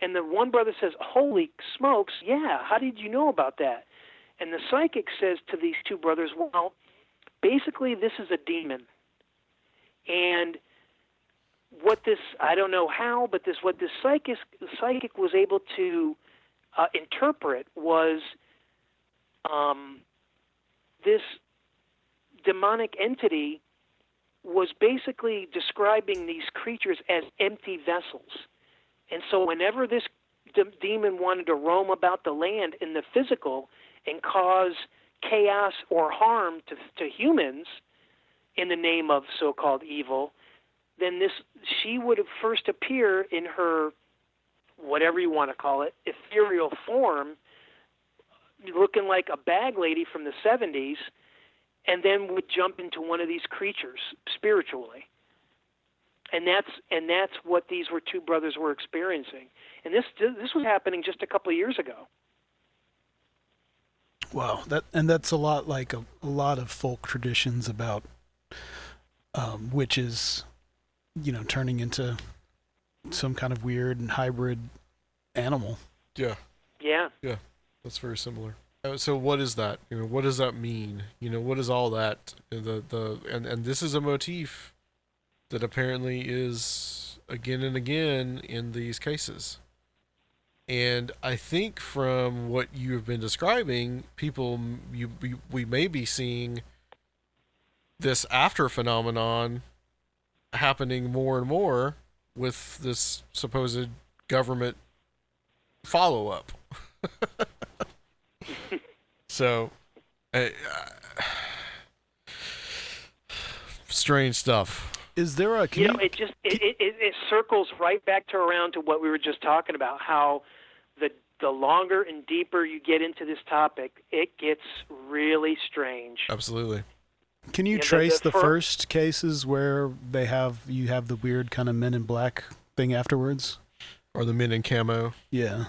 And the one brother says, holy smokes, yeah, how did you know about that? And the psychic says to these two brothers, well, basically this is a demon. And I don't know how, but what this psychic was able to interpret was this demonic entity was basically describing these creatures as empty vessels. And so whenever this demon wanted to roam about the land in the physical and cause chaos or harm to humans in the name of so-called evil, then she would first appear in her, whatever you want to call it, ethereal form, looking like a bag lady from the 70s, and then would jump into one of these creatures spiritually. And that's what these two brothers were experiencing. And this was happening just a couple of years ago. Wow, that's a lot like a lot of folk traditions about witches, turning into some kind of weird and hybrid animal. Yeah. Yeah. Yeah, that's very similar. So what is that? What does that mean? What is all that? And this is a motif that apparently is again and again in these cases. And I think from what you have been describing, we may be seeing this after phenomenon happening more and more with this supposed government follow-up. So, strange stuff. Is there a? It circles right back around to what we were just talking about. How the longer and deeper you get into this topic, it gets really strange. Absolutely. Can you trace the first cases where you have the weird kind of Men in Black thing afterwards, or the men in camo? Yeah.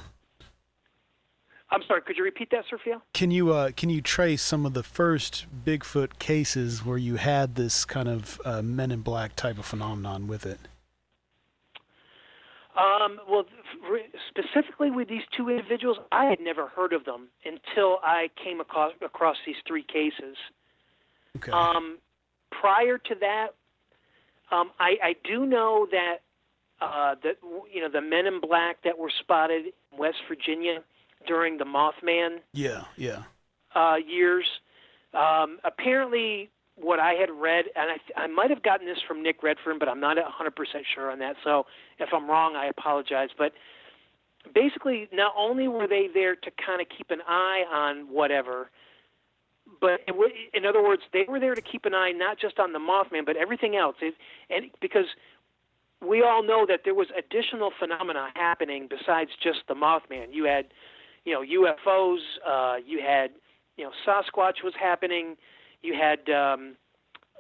I'm sorry, could you repeat that, Sir Phil? Can you trace some of the first Bigfoot cases where you had this kind of Men in Black type of phenomenon with it? Well, specifically with these two individuals, I had never heard of them until I came across these three cases. Okay. Prior to that, I do know that the Men in Black that were spotted West Virginia during the Mothman years. Apparently, what I had read, and I might have gotten this from Nick Redfern, but I'm not 100% sure on that. So if I'm wrong, I apologize. But basically, not only were they there to kind of keep an eye on whatever, but in other words, they were there to keep an eye not just on the Mothman, but everything else. And because we all know that there was additional phenomena happening besides just the Mothman. You had, UFOs. You had, Sasquatch was happening. You had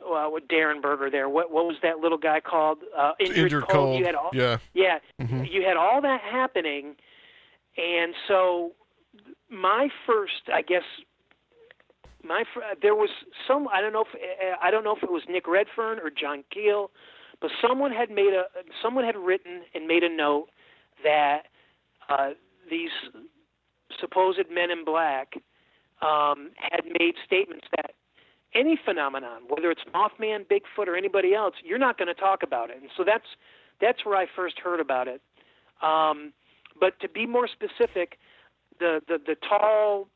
with Darren Berger there. What was that little guy called? Injured Cold. You had all, yeah. Mm-hmm. You had all that happening, and so my first, I guess, there was some. I don't know if it was Nick Redfern or John Keel, but someone had written and made a note that these supposed men in black had made statements that any phenomenon, whether it's Mothman, Bigfoot, or anybody else, you're not going to talk about it. And so that's where I first heard about it. But to be more specific, the tall,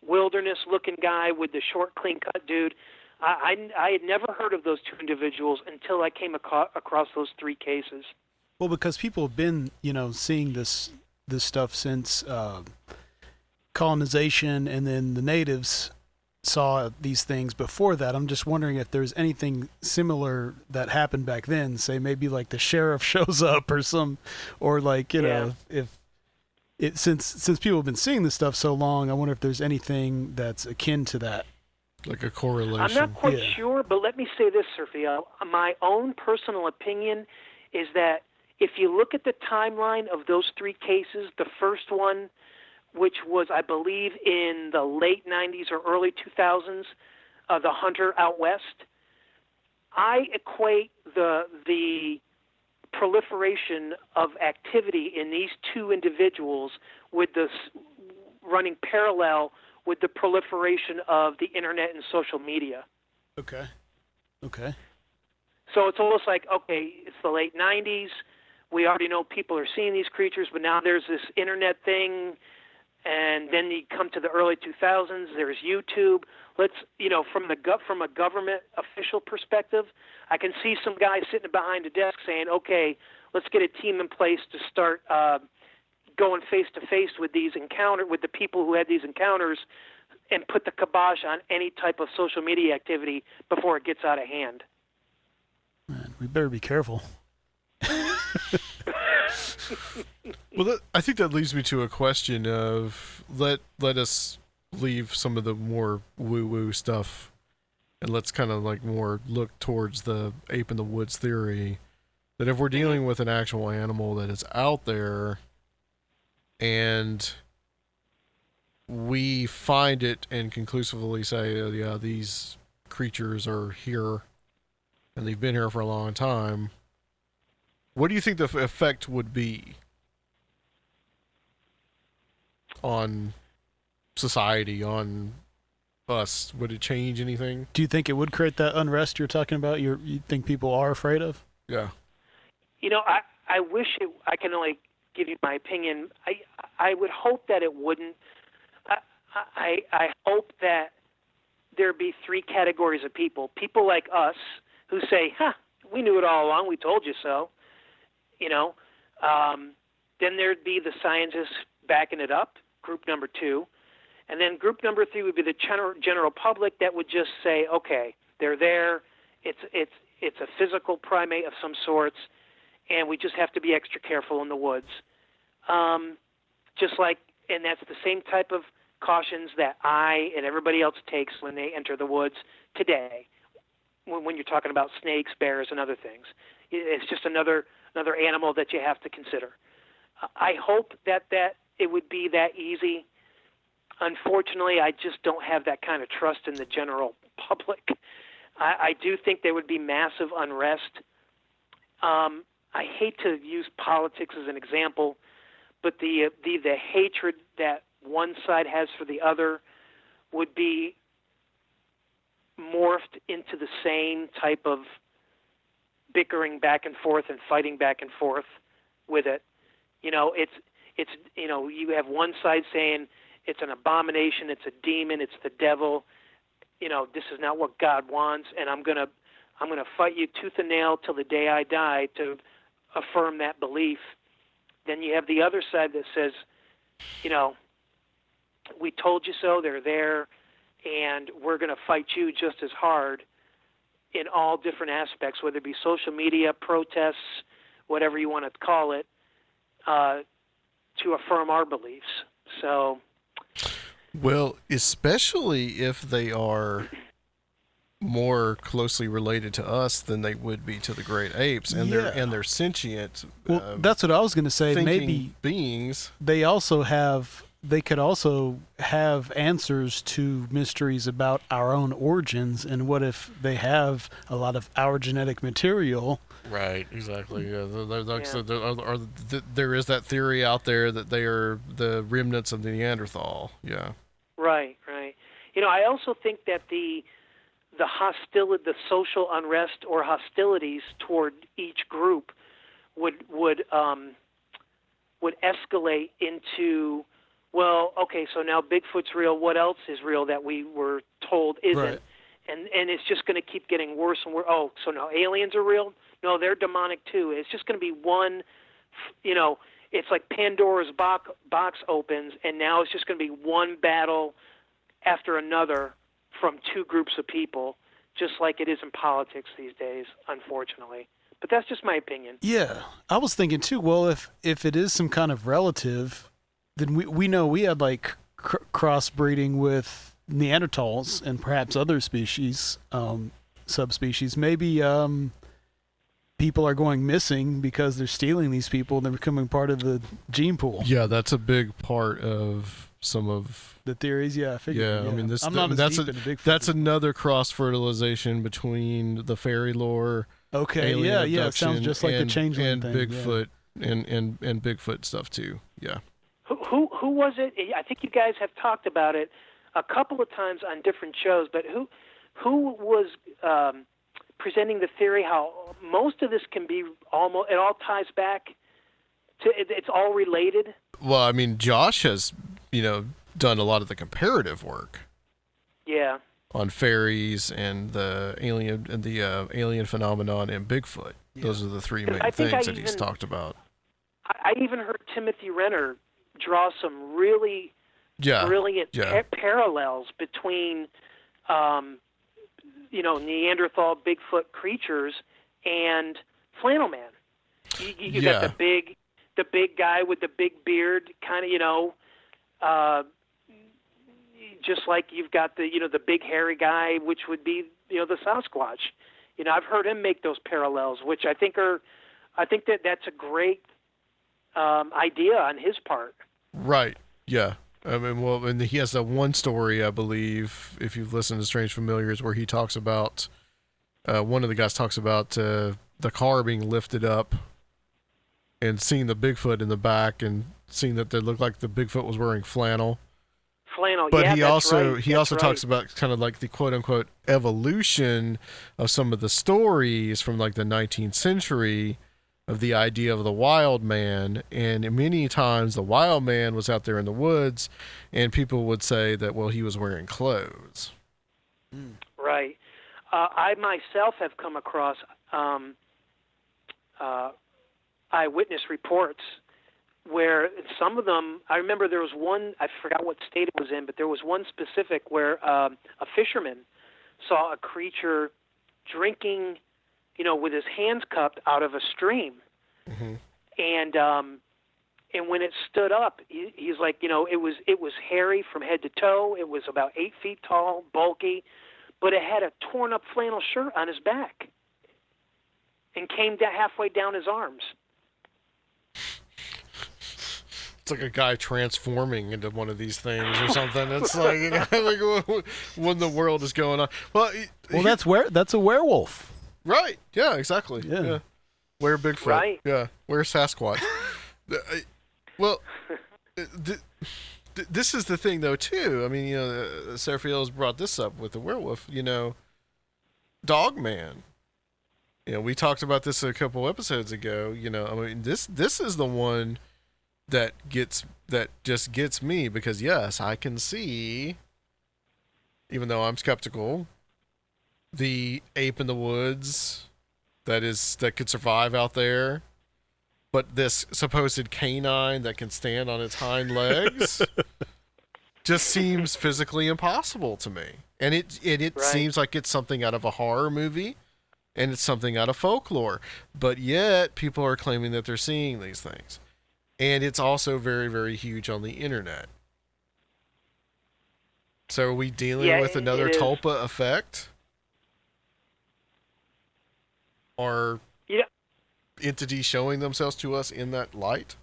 wilderness-looking guy with the short, clean-cut dude, I had never heard of those two individuals until I came across those three cases. Well, because people have been, seeing this stuff since colonization, and then the natives saw these things before that. I'm just wondering if there's anything similar that happened back then. Say maybe like the sheriff shows up or like if it since people have been seeing this stuff so long, I wonder if there's anything that's akin to that. Like a correlation. I'm not quite sure, but let me say this, Sergio. My own personal opinion is that if you look at the timeline of those three cases, the first one, which was, I believe, in the late 90s or early 2000s, the hunter out west, I equate the proliferation of activity in these two individuals with this running parallel with the proliferation of the internet and social media. Okay. So it's almost like, okay, it's the late 90s. We already know people are seeing these creatures, but now there's this internet thing. And then you come to the early 2000s, there's YouTube. Let's, from a government official perspective, I can see some guy sitting behind a desk saying, okay, let's get a team in place to start going face-to-face with the people who had these encounters and put the kibosh on any type of social media activity before it gets out of hand. Man, we better be careful. Well, I think that leads me to a question of let us leave some of the more woo-woo stuff and let's kind of like more look towards the ape in the woods theory, that if we're dealing with an actual animal that is out there and we find it and conclusively say, oh, yeah, these creatures are here and they've been here for a long time, what do you think the effect would be on society, on us? Would it change anything? Do you think it would create that unrest you're talking about? You think people are afraid of? Yeah. I wish I can only give you my opinion. I would hope that it wouldn't. I hope that there'd be three categories of people. People like us who say, we knew it all along, we told you so. Then there'd be the scientists backing it up, group number two. And then group number three would be the general public that would just say, okay, they're there. It's a physical primate of some sorts, and we just have to be extra careful in the woods. And that's the same type of cautions that I and everybody else takes when they enter the woods today, when you're talking about snakes, bears, and other things. It's just another animal that you have to consider. I hope that it would be that easy. Unfortunately, I just don't have that kind of trust in the general public. I do think there would be massive unrest. I hate to use politics as an example, but the hatred that one side has for the other would be morphed into the same type of bickering back and forth and fighting back and forth with it. It's you have one side saying it's an abomination, it's a demon, it's the devil. This is not what God wants, and I'm gonna fight you tooth and nail till the day I die to affirm that belief. Then you have the other side that says, we told you so, they're there, and we're going to fight you just as hard in all different aspects, whether it be social media, protests, whatever you want to call it, to affirm our beliefs. So, well, especially if they are more closely related to us than they would be to the great apes, and they're sentient. Well, that's what I was going to say. Maybe beings. They could also have answers to mysteries about our own origins, and what if they have a lot of our genetic material? Right, exactly. Yeah, there is that theory out there that they are the remnants of the Neanderthal. Yeah. Right. I also think that the hostility, the social unrest or hostilities toward each group would escalate into, well, okay, so now Bigfoot's real. What else is real that we were told isn't? Right. And it's just going to keep getting worse and worse. Oh, so now aliens are real? No, they're demonic too. It's just going to be one, it's like Pandora's box opens, and now it's just going to be one battle after another from two groups of people, just like it is in politics these days, unfortunately. But that's just my opinion. Yeah, I was thinking too. Well, if it is some kind of relative, then we know we had like crossbreeding with Neanderthals and perhaps other species, subspecies. Maybe people are going missing because they're stealing these people and they're becoming part of the gene pool. Yeah, that's a big part of some of the theories. Yeah, I figured. Yeah, I mean, that's another cross-fertilization between the fairy lore. Okay, yeah, it sounds just like the changeling and thing. Bigfoot and Bigfoot stuff too. Yeah. Who was it? I think you guys have talked about it a couple of times on different shows, but who was presenting the theory how most of this can be it all ties back to it's all related? Well, I mean, Josh has done a lot of the comparative work. Yeah. On fairies and the alien phenomenon and Bigfoot. Yeah. Those are the three main things that he's talked about. I even heard Timothy Renner draw some really brilliant parallels between Neanderthal Bigfoot creatures and Flannel Man. You got the big guy with the big beard, kind of just like you've got the big hairy guy, which would be the Sasquatch. I've heard him make those parallels, which I think that's a great idea on his part. Right. Yeah. I mean, well, and he has that one story, I believe, if you've listened to Strange Familiars, where he talks about one of the guys talks about the car being lifted up and seeing the Bigfoot in the back and seeing that they looked like the Bigfoot was wearing flannel. But he also talks about kind of like the quote unquote evolution of some of the stories from like the 19th century of the idea of the wild man. And many times the wild man was out there in the woods and people would say that, well, he was wearing clothes. Right. I myself have come across eyewitness reports where some of them, I remember there was one, I forgot what state it was in, but there was one specific where a fisherman saw a creature drinking, with his hands cupped out of a stream. Mm-hmm. And when it stood up, he's like, it was hairy from head to toe. It was about 8 feet tall, bulky, but it had a torn up flannel shirt on his back and came halfway down his arms. It's like a guy transforming into one of these things or something. It's like, what in the world is going on? Well, that's a werewolf. Right. Yeah, exactly. Yeah. Where Bigfoot. Right. Yeah. Where Sasquatch. Well, this is the thing, though, too. I mean, Seraphiel has brought this up with the werewolf, Dogman. We talked about this a couple episodes ago. I mean, this is the one that just gets me, because yes, I can see, even though I'm skeptical, the ape in the woods that could survive out there, but this supposed canine that can stand on its hind legs just seems physically impossible to me. And it Right. seems like it's something out of a horror movie, and it's something out of folklore, but yet people are claiming that they're seeing these things. And it's also very, very huge on the internet. So are we dealing with another it is. tulpa effect? Are Yeah. entities showing themselves to us in that light?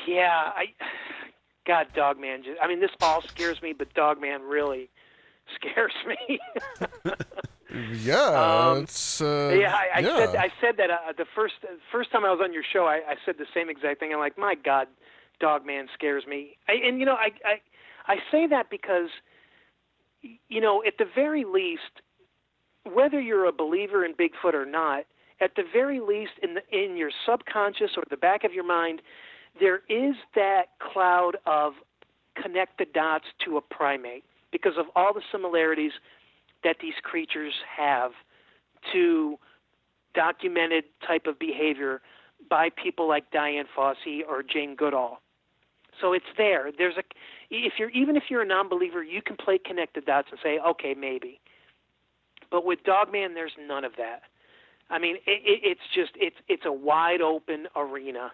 Yeah, God, Dogman. I mean, this all scares me, but Dogman really scares me. Yeah, it's I said that the first time I was on your show, I said the same exact thing. I'm like, my God, Dogman scares me. I say that because, at the very least, whether you're a believer in Bigfoot or not, at the very least, in your subconscious or the back of your mind, there is that cloud of connect the dots to a primate because of all the similarities that these creatures have to documented type of behavior by people like Diane Fossey or Jane Goodall. So it's there. Even if you're a non-believer, you can connect the dots and say, okay, maybe. But with Dogman, there's none of that. I mean, it's a wide open arena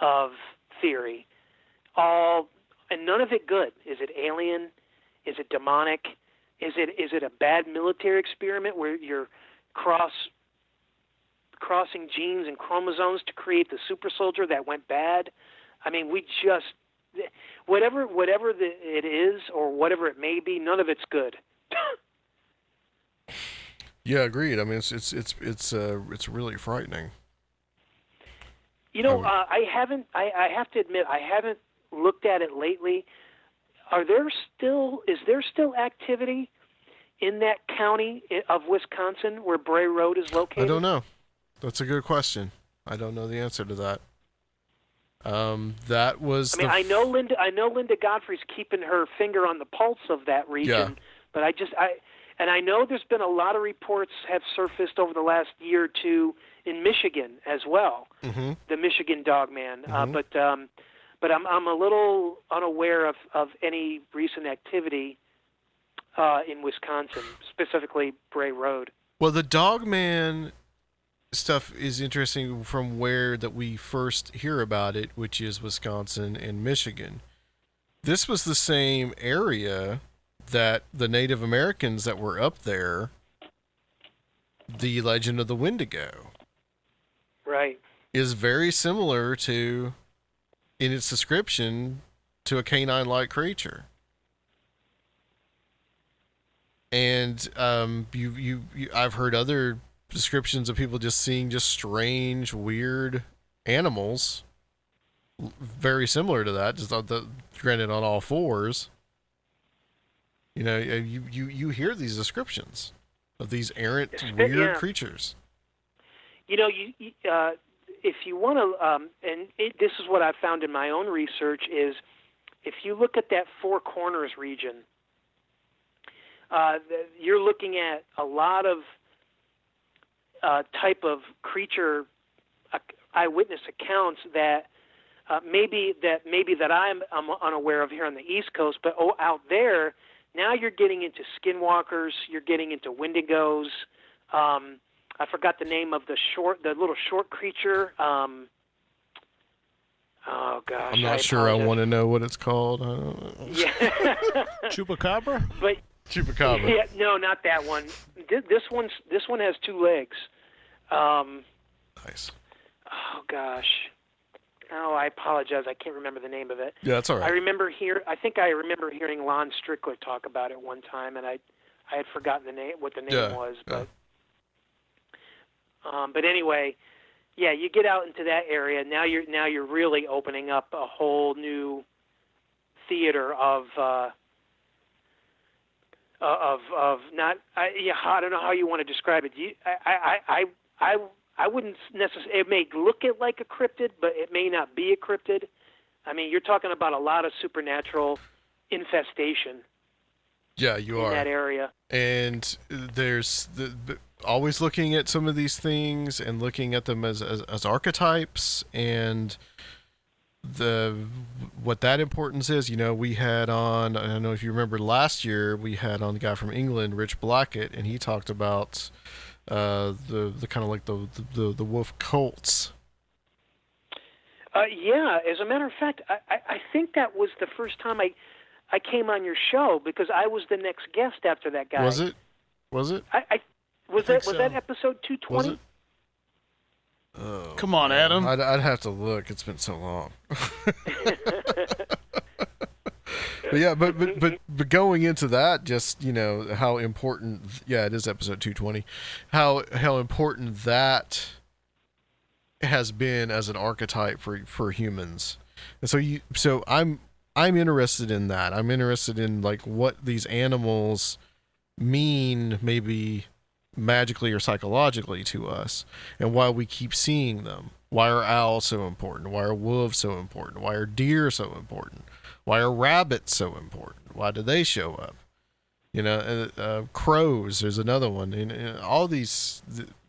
of theory, and none of it good. Is it alien? Is it demonic? Is it a bad military experiment where you're crossing genes and chromosomes to create the super soldier that went bad? I mean, whatever it is or whatever it may be, none of it's good. Yeah, agreed. I mean, it's really frightening. I have to admit, I haven't looked at it lately. Is there still activity in that county of Wisconsin where Bray Road is located? I don't know. That's a good question. I don't know the answer to that. That was. I know Linda Godfrey's keeping her finger on the pulse of that region, but I know there's been a lot of reports have surfaced over the last year or two in Michigan as well. Mm-hmm. The Michigan Dogman, Mm-hmm. but I'm a little unaware of any recent activity in Wisconsin, specifically Bray Road. Well, the Dogman stuff is interesting from where that we first hear about it, which is Wisconsin and Michigan. This was the same area that the Native Americans that were up there, the legend of the Wendigo, right, is very similar to, in its description, to a canine-like creature. And I've heard other descriptions of people just seeing just strange, weird animals, very similar to that, just granted on all fours. You hear these descriptions of these errant, weird creatures. If you want to, this is what I've found in my own research, is if you look at that Four Corners region, you're looking at a lot of type of creature eyewitness accounts that maybe I'm unaware of here on the East Coast, but out there, now you're getting into skinwalkers, you're getting into wendigos. I forgot the name of the little short creature. Oh gosh, I'm not sure. I want to know what it's called. Yeah, Chupacabra. But Chupacabra. Yeah, no, not that one. This one has two legs. Nice. Oh gosh. Oh, I apologize. I can't remember the name of it. Yeah, that's all right. I think I remember hearing Lon Strickler talk about it one time, and I had forgotten what the name was. But anyway, yeah, you get out into that area. Now you're really opening up a whole new theater of not. I don't know how you want to describe it. I wouldn't necessarily. It may look it like a cryptid, but it may not be a cryptid. I mean, you're talking about a lot of supernatural infestation. Yeah, you in are. that area. And there's always looking at some of these things and looking at them as archetypes, and what that importance is. We had on, I don't know if you remember last year, we had on the guy from England, Rich Blackett, and he talked about the kind of like the wolf cults. Yeah, as a matter of fact, I think that was the first time I came on your show, because I was the next guest after that guy. Was it? Was that episode 220? Was it? Oh, come on, Adam. I'd have to look. It's been so long. But yeah, but going into that, just how important. Yeah, it is episode 220. How important that has been as an archetype for humans, and so I'm interested in that. I'm interested in like what these animals mean, maybe magically or psychologically to us, and why we keep seeing them. Why are owls so important? Why are wolves so important? Why are deer so important? Why are rabbits so important? Why do they show up? Crows, there's another one. And all these,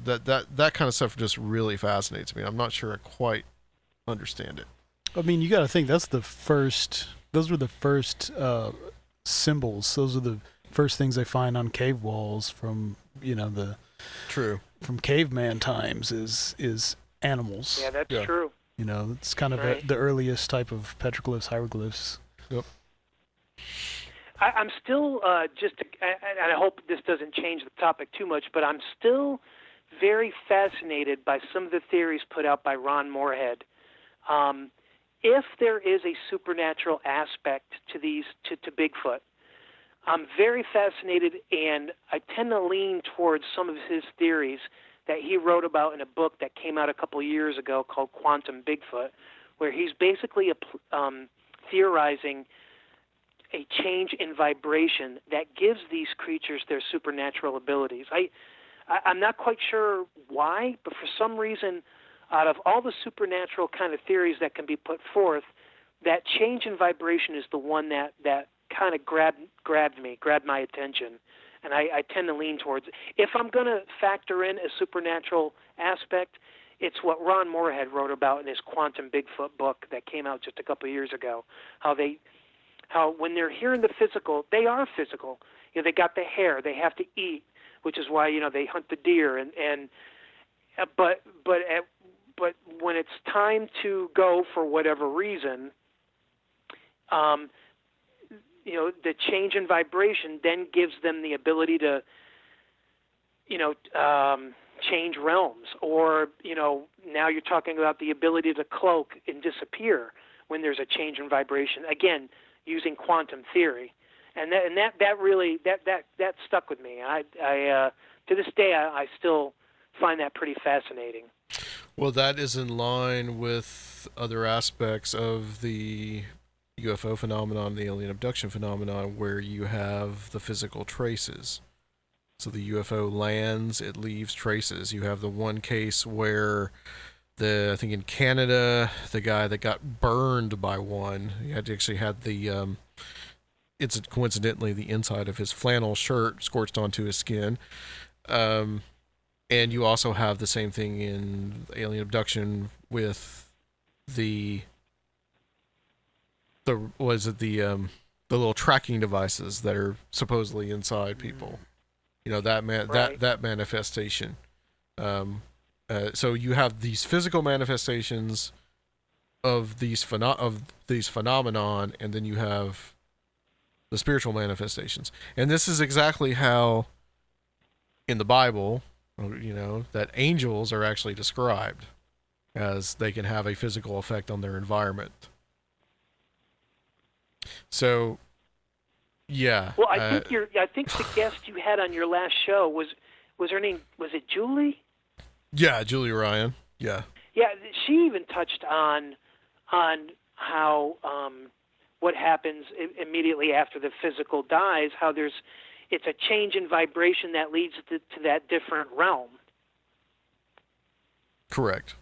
that kind of stuff just really fascinates me. I'm not sure I quite understand it. I mean, you got to think those were the first symbols. Those are the first things they find on cave walls from, from caveman times is animals. Yeah, that's true. It's kind of the earliest type of petroglyphs, hieroglyphs. Yep. I'm still and I hope this doesn't change the topic too much, but I'm still very fascinated by some of the theories put out by Ron Moorhead. If there is a supernatural aspect to to Bigfoot, I'm very fascinated, and I tend to lean towards some of his theories that he wrote about in a book that came out a couple years ago called Quantum Bigfoot, where he's basically theorizing a change in vibration that gives these creatures their supernatural abilities. I'm not quite sure why, but for some reason, out of all the supernatural kind of theories that can be put forth, that change in vibration is the one that kind of grabbed my attention. And I tend to lean towards it. If I'm going to factor in a supernatural aspect, it's what Ron Moorhead wrote about in his Quantum Bigfoot book that came out just a couple of years ago. How when they're here in the physical, they are physical. They got the hair, they have to eat, which is why they hunt the deer. But when it's time to go for whatever reason, the change in vibration then gives them the ability to, change realms. Or, now you're talking about the ability to cloak and disappear when there's a change in vibration. Again, using quantum theory. And that really stuck with me. I to this day, I still find that pretty fascinating. Well, that is in line with other aspects of the UFO phenomenon, the alien abduction phenomenon, where you have the physical traces. So the UFO lands, it leaves traces. You have the one case where I think in Canada, the guy that got burned by one, he actually had it's coincidentally the inside of his flannel shirt scorched onto his skin. And you also have the same thing in alien abduction with the little tracking devices that are supposedly inside people. That manifestation. So you have these physical manifestations of these phenomenon, and then you have the spiritual manifestations. And this is exactly how in the Bible, that angels are actually described as they can have a physical effect on their environment. So, yeah. Well, I think the guest you had on your last show was her name, was it Julie? Yeah, Julie Ryan. Yeah. Yeah, she even touched on how what happens immediately after the physical dies, how it's a change in vibration that leads to that different realm. Correct.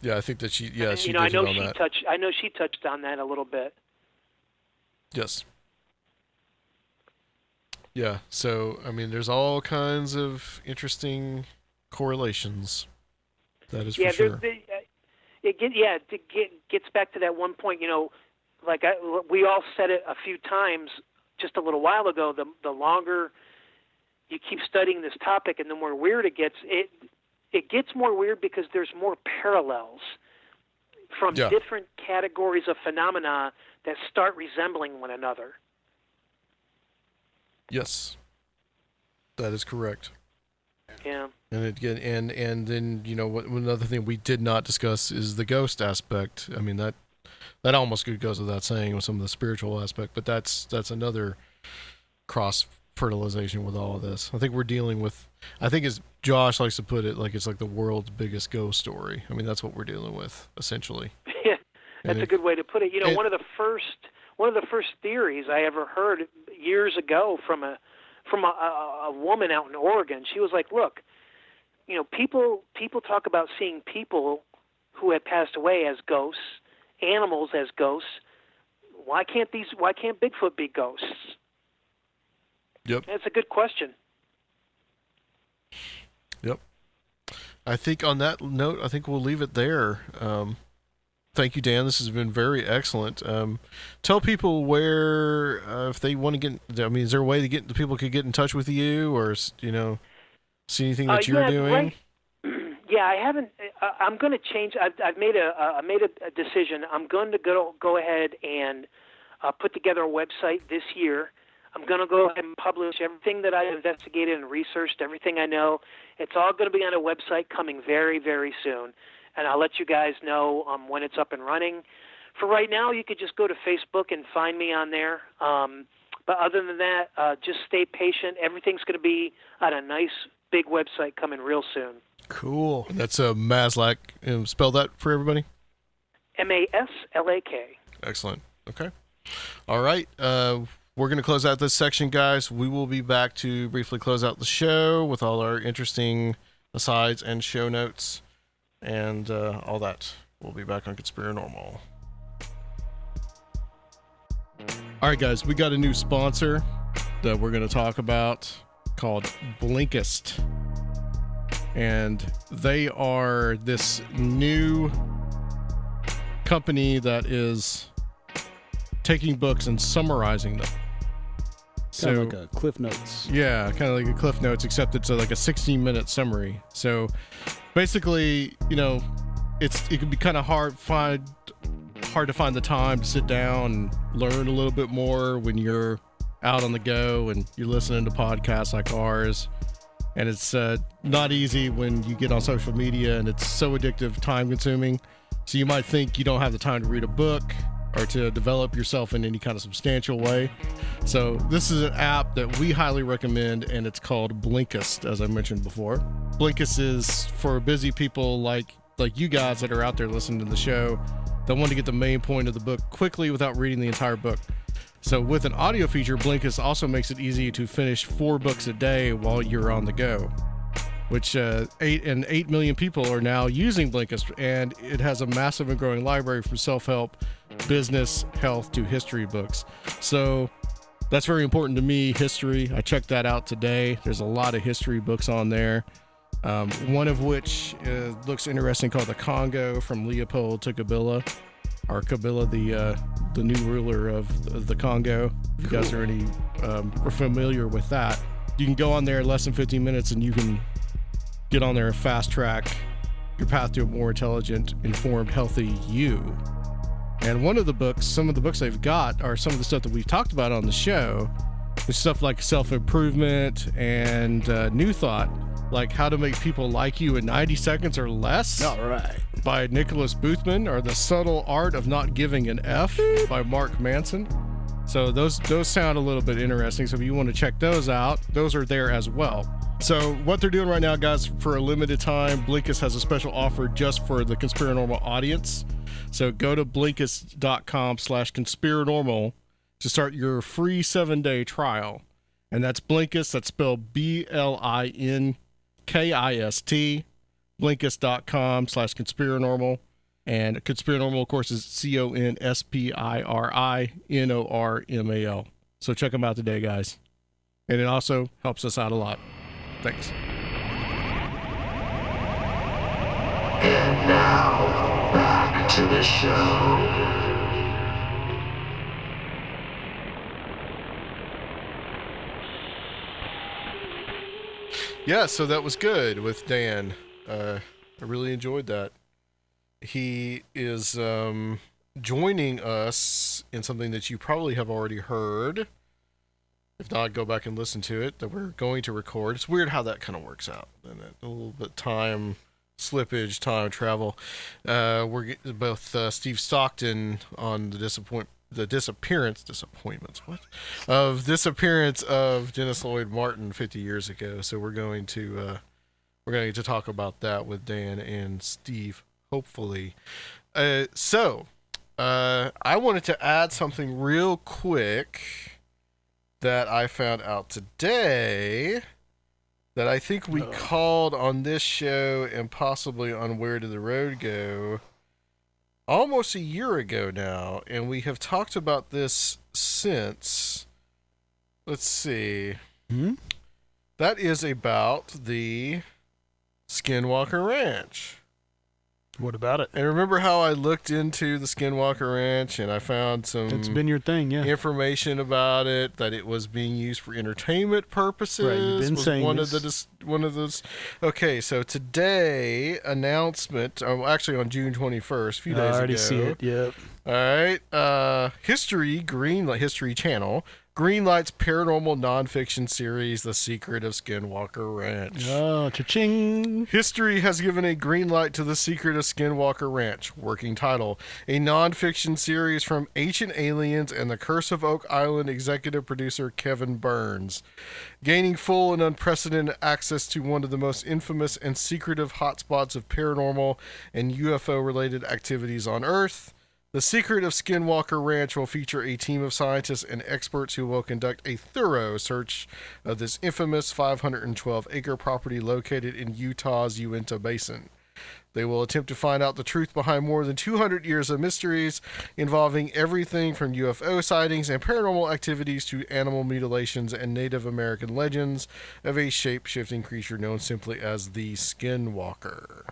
Yeah, I think that she. Yeah, And, she you know, I did know hit on she that. touched. I know she touched on that a little bit. Yes. Yeah. So I mean, there's all kinds of interesting correlations. That is for sure. It gets back to that one point. You know, like we all said it a few times just a little while ago. The longer you keep studying this topic, and the more weird it gets. It gets more weird because there's more parallels from different categories of phenomena that start resembling one another. Yes, that is correct. Yeah. And then, you know, another thing we did not discuss is the ghost aspect. I mean, that almost goes without saying with some of the spiritual aspect, but that's another cross fertilization with all of this. I think we're dealing with, I think as Josh likes to put it, like it's like the world's biggest ghost story. I mean, that's what we're dealing with essentially. Yeah, that's a good way to put it. You know, one of the first theories I ever heard years ago from a woman out in Oregon. She was like, "Look, you know, people talk about seeing people who have passed away as ghosts, animals as ghosts. Why can't Bigfoot be ghosts?" Yep. That's a good question. Yep. I think on that note, I think we'll leave it there. Thank you, Dan. This has been very excellent. Tell people where, if they want to get, I mean, is there a way to get, people could get in touch with you or, you know, see anything that you're doing? Right. Yeah, I haven't, I'm going to change. I've made a decision. I'm going to go ahead and put together a website this year. I'm going to go ahead and publish everything that I investigated and researched, everything I know. It's all going to be on a website coming very, very soon. And I'll let you guys know when it's up and running. For right now, you could just go to Facebook and find me on there. But other than that, just stay patient. Everything's going to be on a nice, big website coming real soon. Cool. That's a Maslak. Spell that for everybody. Maslak. Excellent. Okay. All right. We're going to close out this section, guys. We will be back to briefly close out the show with all our interesting asides and show notes and all that. We'll be back on Conspirinormal. All right, guys. We got a new sponsor that we're going to talk about called Blinkist. And they are this new company that is taking books and summarizing them. Kind of like a Cliff Notes. Yeah, kind of like a Cliff Notes, except it's like a 16-minute summary. So basically, you know, it can be kind of hard to find the time to sit down and learn a little bit more when you're out on the go and you're listening to podcasts like ours. And it's not easy when you get on social media and it's so addictive, time consuming. So you might think you don't have the time to read a book or to develop yourself in any kind of substantial way. So this is an app that we highly recommend, and it's called Blinkist, as I mentioned before. Blinkist is for busy people like you guys that are out there listening to the show that want to get the main point of the book quickly without reading the entire book. So with an audio feature, Blinkist also makes it easy to finish 4 books a day while you're on the go, which 8 million people are now using Blinkist, and it has a massive and growing library from self-help, business, health to history books. So that's very important to me, history. I checked that out today. There's a lot of history books on there. One of which looks interesting, called The Congo, from Leopold to Kabila, or Kabila, the new ruler of the Congo. If you guys are familiar with that, you can go on there in less than 15 minutes and you can get on there and fast track your path to a more intelligent, informed, healthy you. And some of the books they've got are some of the stuff that we've talked about on the show. There's stuff like self-improvement and New Thought, like How to Make People Like You in 90 Seconds or Less. All right. By Nicholas Boothman, or The Subtle Art of Not Giving an F by Mark Manson. So those sound a little bit interesting. So if you want to check those out, those are there as well. So what they're doing right now, guys, for a limited time, Blinkist has a special offer just for the Conspirinormal audience. So go to Blinkist.com/Conspirinormal to start your free 7-day trial. And that's Blinkist. That's spelled BLINKIST. Blinkist.com/Conspirinormal. And Conspirinormal, of course, is Conspirinormal. So check them out today, guys. And it also helps us out a lot. Thanks. And now, back to the show. Yeah, so that was good with Dan. I really enjoyed that. He is joining us in something that you probably have already heard. If not, go back and listen to it, that we're going to record. It's weird how that kind of works out. And a little bit time slippage, time travel. We're both Steve Stockton on the disappointments of disappearance of Dennis Lloyd Martin 50 years ago. So we're going to talk about that with Dan and Steve, hopefully. So I wanted to add something real quick that I found out today that I think we called on this show and possibly on Where Did the Road Go almost a year ago now, and we have talked about this since. Let's see. That is about the Skinwalker Ranch. What about it? And remember how I looked into the Skinwalker Ranch and I found some It's been your thing, yeah. information about it, that it was being used for entertainment purposes. Right, you've been saying one this. one of those. Okay, so today announcement. Actually, on June 21st, a few days ago. I already see it. Yep. All right. History Channel greenlights paranormal nonfiction series, The Secret of Skinwalker Ranch. Oh, cha-ching. History has given a green light to The Secret of Skinwalker Ranch, working title, a nonfiction series from Ancient Aliens and The Curse of Oak Island executive producer Kevin Burns. Gaining full and unprecedented access to one of the most infamous and secretive hotspots of paranormal and UFO-related activities on Earth, The Secret of Skinwalker Ranch will feature a team of scientists and experts who will conduct a thorough search of this infamous 512-acre property located in Utah's Uinta Basin. They will attempt to find out the truth behind more than 200 years of mysteries involving everything from UFO sightings and paranormal activities to animal mutilations and Native American legends of a shape-shifting creature known simply as the Skinwalker.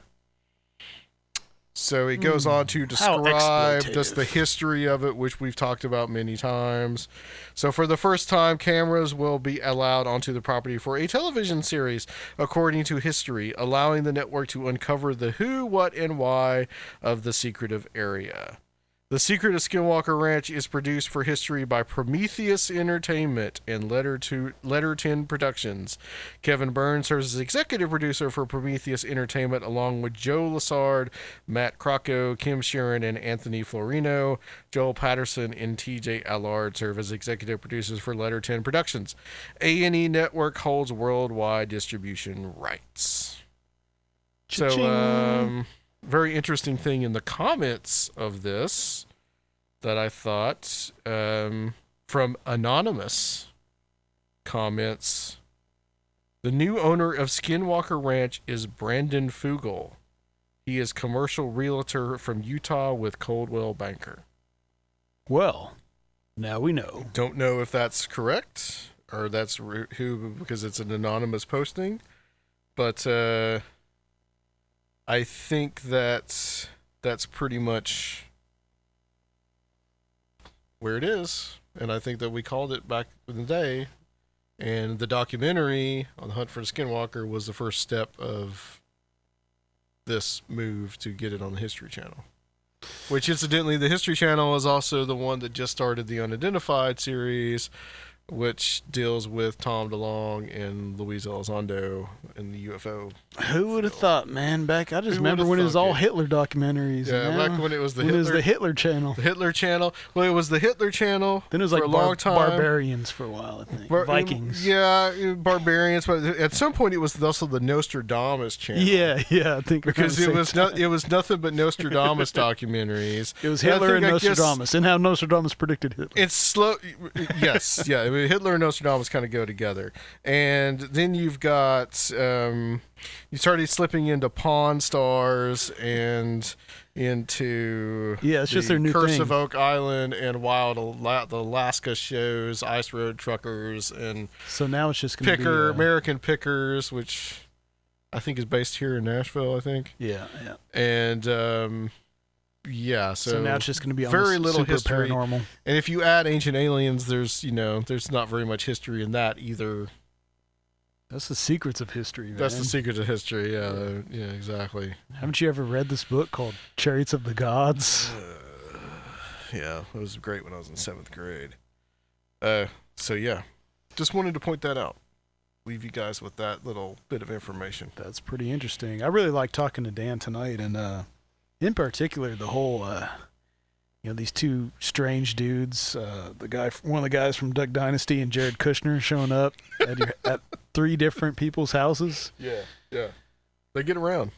So it goes on to describe just the history of it, which we've talked about many times. So for the first time, cameras will be allowed onto the property for a television series, according to history, allowing the network to uncover the who, what, and why of the secretive area. The Secret of Skinwalker Ranch is produced for history by Prometheus Entertainment and Letter 10 Productions. Kevin Burns serves as executive producer for Prometheus Entertainment, along with Joe Lassard, Matt Crocco, Kim Sharon, and Anthony Florino. Joel Patterson and TJ Allard serve as executive producers for Letter 10 Productions. A&E Network holds worldwide distribution rights. Cha-ching. So, very interesting thing in the comments of this that I thought, from Anonymous comments, the new owner of Skinwalker Ranch is Brandon Fugel. He is commercial realtor from Utah with Coldwell Banker. Well, now we know. Don't know if that's correct or that's who, because it's an anonymous posting, but I think that's pretty much where it is. And I think that we called it back in the day. And the documentary on the Hunt for the Skinwalker was the first step of this move to get it on the History Channel. Which, incidentally, the History Channel is also the one that just started the Unidentified series, which deals with Tom DeLonge and Luis Elizondo and the UFO. Who would have thought, man? I just remember when it was all Hitler documentaries. Yeah, back when it was the Hitler Channel. The Hitler Channel. Well, it was the Hitler Channel. Then it was for like a long time. Barbarians for a while, I think. Vikings. Yeah, Barbarians. But at some point, it was also the Nostradamus Channel. Yeah, I think because it was nothing but Nostradamus documentaries. It was Hitler and Nostradamus, and how Nostradamus predicted Hitler. It's slow. Yes, yeah. Hitler and Nostradamus kind of go together. And then you've got, you started slipping into Pawn Stars and into it's just their new Curse thing. of Oak Island and the Alaska shows, Ice Road Truckers, and So now it's just going to be American Pickers, which I think is based here in Nashville, I think. Yeah. And so now it's just going to be on very this little super history. paranormal. And if you add Ancient Aliens, there's not very much history in that either. That's the secrets of history, man. That's the secrets of history. Yeah, exactly. Haven't you ever read this book called Chariots of the Gods? Yeah, it was great when I was in 7th grade. So yeah, just wanted to point that out. Leave you guys with that little bit of information. That's pretty interesting. I really like talking to Dan tonight, and in particular, the whole, these two strange dudes, one of the guys from Duck Dynasty and Jared Kushner showing up at 3 different people's houses. Yeah. They get around.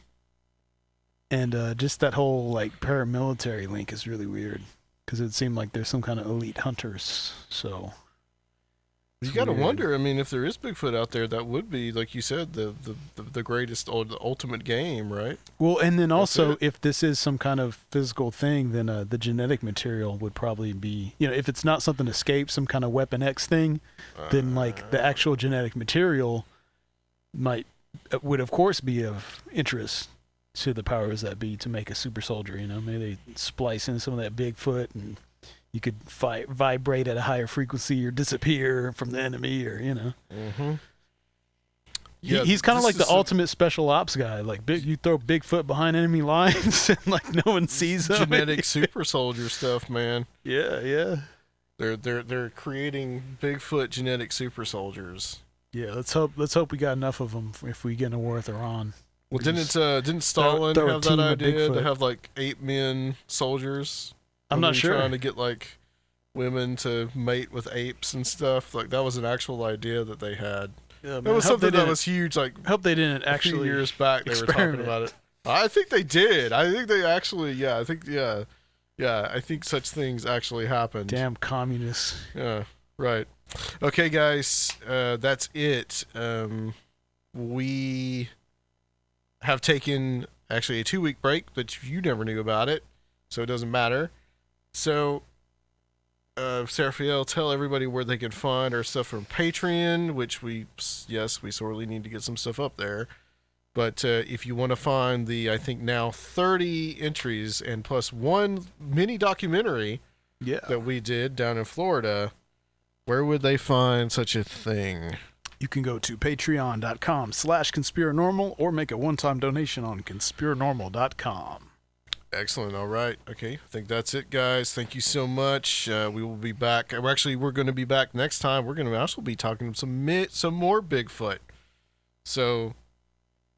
And just that whole like paramilitary link is really weird because it seemed like there's some kind of elite hunters. So you got to wonder. I mean, if there is Bigfoot out there, that would be, like you said, the greatest or the ultimate game, right? Well, and then also, if this is some kind of physical thing, then the genetic material would probably be, if it's not something escaped, some kind of Weapon X thing, then like the actual genetic material would of course be of interest to the powers that be to make a super soldier. Maybe they splice in some of that Bigfoot and you could vibrate at a higher frequency or disappear from the enemy, or Mm-hmm. He's kind of like the ultimate special ops guy. Like you throw Bigfoot behind enemy lines, and like no one sees him. Genetic super soldier stuff, man. Yeah. They're creating Bigfoot genetic super soldiers. Yeah, let's hope we got enough of them if we get in a war with Iran. Well, didn't Stalin throw a have team that of idea to Bigfoot. have like ape men soldiers? I'm not sure. Trying to get like women to mate with apes and stuff. Like that was an actual idea that they had. Yeah, It was something that was huge. Like hope they didn't a few actually years back, they were talking about it. I think they did. I think they actually. Yeah. I think such things actually happened. Damn communists. Yeah. Right. Okay, guys. That's it. We have taken actually a 2-week break, but you never knew about it, so it doesn't matter. So, Seraphiel, tell everybody where they can find our stuff from Patreon, which we sorely need to get some stuff up there. But if you want to find the, I think now 30 entries and plus one mini documentary that we did down in Florida, where would they find such a thing? You can go to patreon.com/Conspiranormal or make a one-time donation on Conspiranormal.com. Excellent. All right. Okay. I think that's it, guys. Thank you so much. We will be back. We're going to be back next time. We're going to also be talking some more Bigfoot. So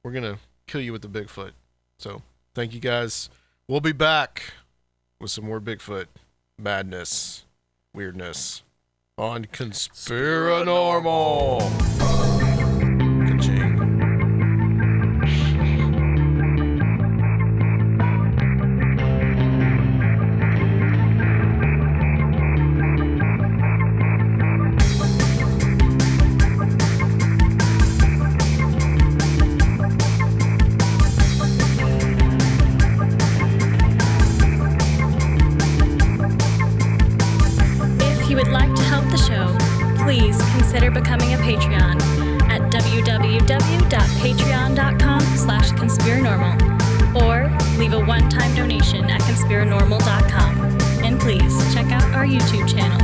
we're going to kill you with the Bigfoot. So thank you, guys. We'll be back with some more Bigfoot madness, weirdness on Conspiranormal. Ka-ching. If you would like to help the show, please consider becoming a Patreon at www.patreon.com/Conspiranormal or leave a one-time donation at Conspiranormal.com. And please check out our YouTube channel